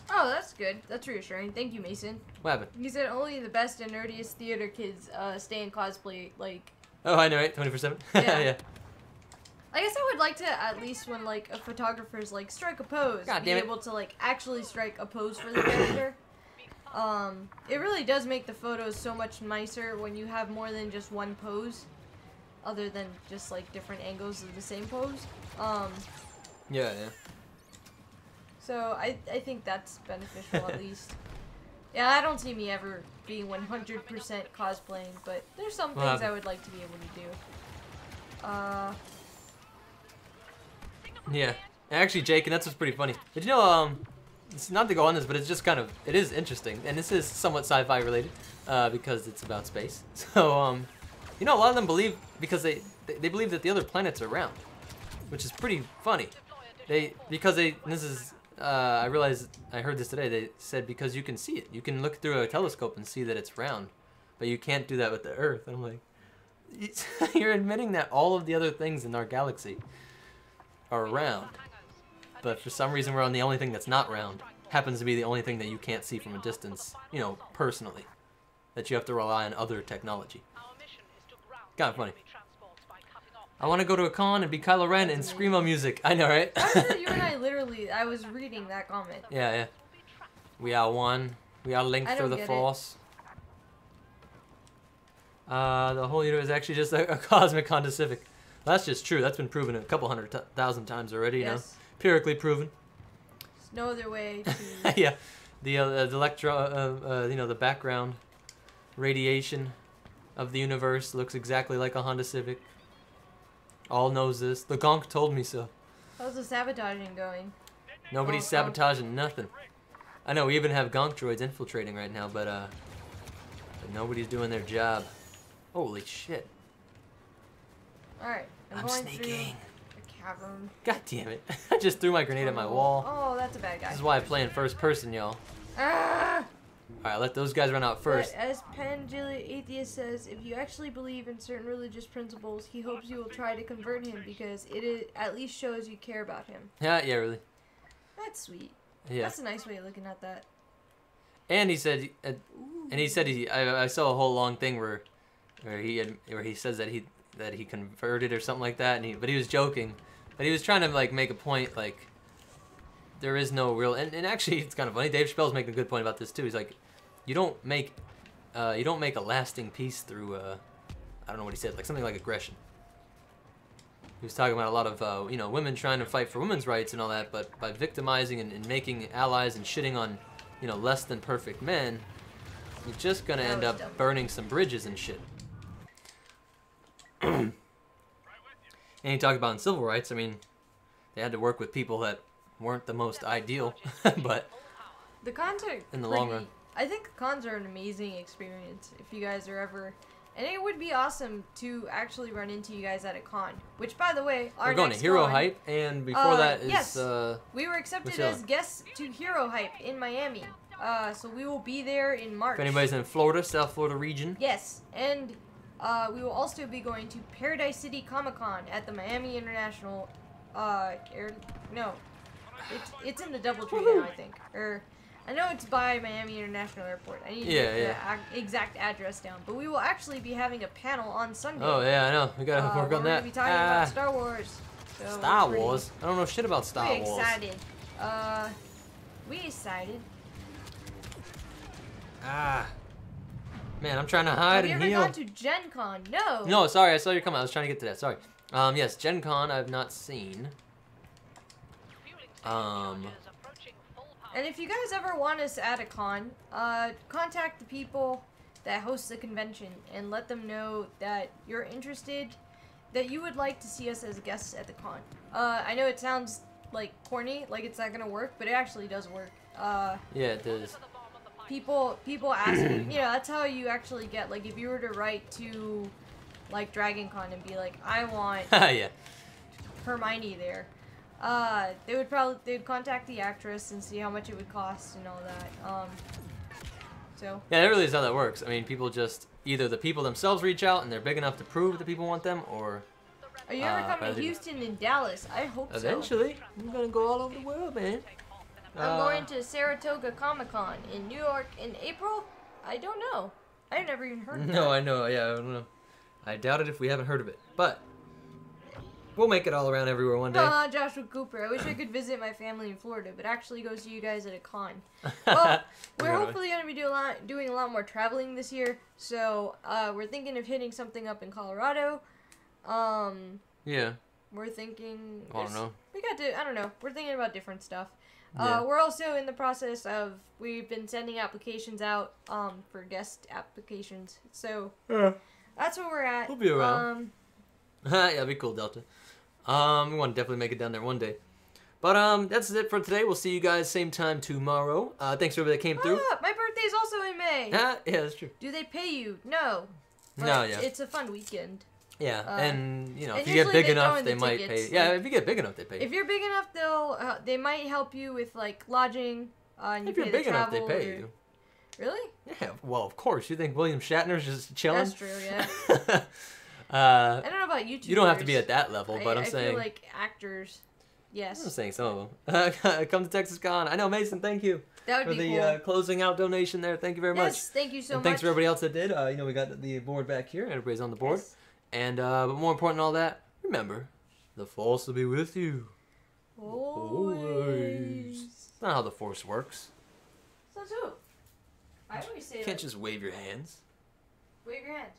Oh, that's good. That's reassuring. Thank you, Mason. What happened? He said only the best and nerdiest theater kids stay in cosplay, like... Oh, I know, right? 24/7? Yeah. I guess I would like to, at least when, like, a photographer's, like, strike a pose, be able to, like, actually strike a pose for the character. It really does make the photos so much nicer when you have more than just one pose. Other than just like different angles of the same pose. Yeah. So I think that's beneficial at least. Yeah, I don't see me ever being 100% cosplaying, but there's some things I would like to be able to do. Yeah. Actually, Jake, and that's what's pretty funny. Did you know, it's not to go on this, but it's just kind of, it is interesting, and this is somewhat sci-fi related, because it's about space. So, a lot of them believe, because they believe that the other planets are round, which is pretty funny. I realized, I heard this today, they said because you can see it. You can look through a telescope and see that it's round, but you can't do that with the Earth. And I'm like, you're admitting that all of the other things in our galaxy are round, but for some reason we're on the only thing that's not round. Happens to be the only thing that you can't see from a distance, personally. that you have to rely on other technology. Kind of funny. I want to go to a con and be Kylo Ren and Screamo music. I know, right? You and I literally, I was reading that comment. Yeah, yeah. We are one. We are linked through the Force. The whole universe is actually just a cosmic Honda Civic. Well, that's just true. That's been proven a couple 100,000 times already, you know? Empirically proven. There's no other way to... Yeah. The you know, the background radiation of the universe looks exactly like a Honda Civic. All knows this. The Gonk told me so. How's the sabotaging going? Nobody's sabotaging nothing. I know we even have Gonk droids infiltrating right now, but nobody's doing their job. Holy shit. Alright, I'm going sneaking. through a cavern. God damn it. I just threw my grenade at my wall. Oh, that's a bad guy. This is why I play in first person, y'all. Ah! Alright, let those guys run out first. But as Pangili Atheist says, if you actually believe in certain religious principles, he hopes you will try to convert him because it at least shows you care about him. Yeah, yeah, really. That's sweet. Yeah. That's a nice way of looking at that. And he said, I saw a whole long thing where he says that he converted or something like that, but he was joking, but he was trying to like make a point like there is no real and actually it's kind of funny. Dave Chappelle's making a good point about this too. He's like, you don't make a lasting peace through I don't know what he said, like something like aggression. He was talking about a lot of you know, women trying to fight for women's rights and all that, but by victimizing and making allies and shitting on, you know, less than perfect men, you're just gonna end up burning some bridges and shit. And he talked about in civil rights, I mean, they had to work with people that weren't the most ideal, but the cons are in the long run. I think the cons are an amazing experience if you guys are ever, and it would be awesome to actually run into you guys at a con. Which, by the way, we're going to Hero Hype, and before that is yes, we were accepted as guests to Hero Hype in Miami. So we will be there in March. If anybody's in Florida, South Florida region. Yes, and we will also be going to Paradise City Comic-Con at the Miami International, it's in the Doubletree now, I think. Or, I know it's by Miami International Airport. I need to get the exact address down. But we will actually be having a panel on Sunday. Oh, yeah, I know. We gotta work on that. We're gonna be talking about Star Wars. So Star Wars? I don't know shit about Star Wars. We're excited. We excited. Man, I'm trying to hide and heal. Have you ever gone to Gen Con? No. No, sorry, I saw you coming. I was trying to get to that. Sorry. Yes, Gen Con I've not seen. And if you guys ever want us at a con, contact the people that host the convention and let them know that you're interested, that you would like to see us as guests at the con. I know it sounds like corny, like it's not gonna work, but it actually does work. Yeah, it does. People ask me, you know, that's how you actually get, like, if you were to write to, like, Dragon Con and be like, I want yeah. Hermione there. They'd contact the actress and see how much it would cost and all that. So. Yeah, that really is how that works. I mean, people just, either the people themselves reach out and they're big enough to prove that people want them, or... Are you ever coming to Houston and Dallas? I hope so. Eventually. I'm gonna go all over the world, man. I'm going to Saratoga Comic-Con in New York in April? I don't know. I've never even heard of it. No, I know. Yeah, I don't know. I doubt it if we haven't heard of it. But we'll make it all around everywhere one day. Joshua Cooper. I wish I could visit my family in Florida, but actually go see you guys at a con. Well, we're hopefully going to be doing a lot more traveling this year. So we're thinking of hitting something up in Colorado. Yeah. We're thinking... I don't know. I don't know. We're thinking about different stuff. Yeah. We're also in the process of, we've been sending applications out for guest applications. So that's where we're at. We'll be around. Yeah, that'd be cool, Delta. We want to definitely make it down there one day. But that's it for today. We'll see you guys same time tomorrow. Thanks for everybody that came through. My birthday's also in May. Yeah, that's true. Do they pay you? No. But no, yeah. It's a fun weekend. Yeah, and you know, if you get big enough, they might pay. Yeah, if you get big enough, they pay. If you're big enough, they might help you with like lodging. And if you're big enough, they pay you. Really? Yeah. Well, of course. You think William Shatner's just chilling? That's true. Yeah. I don't know about YouTubers. You don't have to be at that level, but I'm saying. I feel like actors. Yes. I'm saying some of them. Come to Texas Con. I know, Mason, thank you for the closing out donation there. Thank you very much. Yes, thank you so much. And thanks for everybody else that did. You know, we got the board back here. Everybody's on the board. Yes. And, but more important than all that, remember, the Force will be with you. Always. That's not how the Force works. So too. I always say you can't just wave your hands. Wave your hands.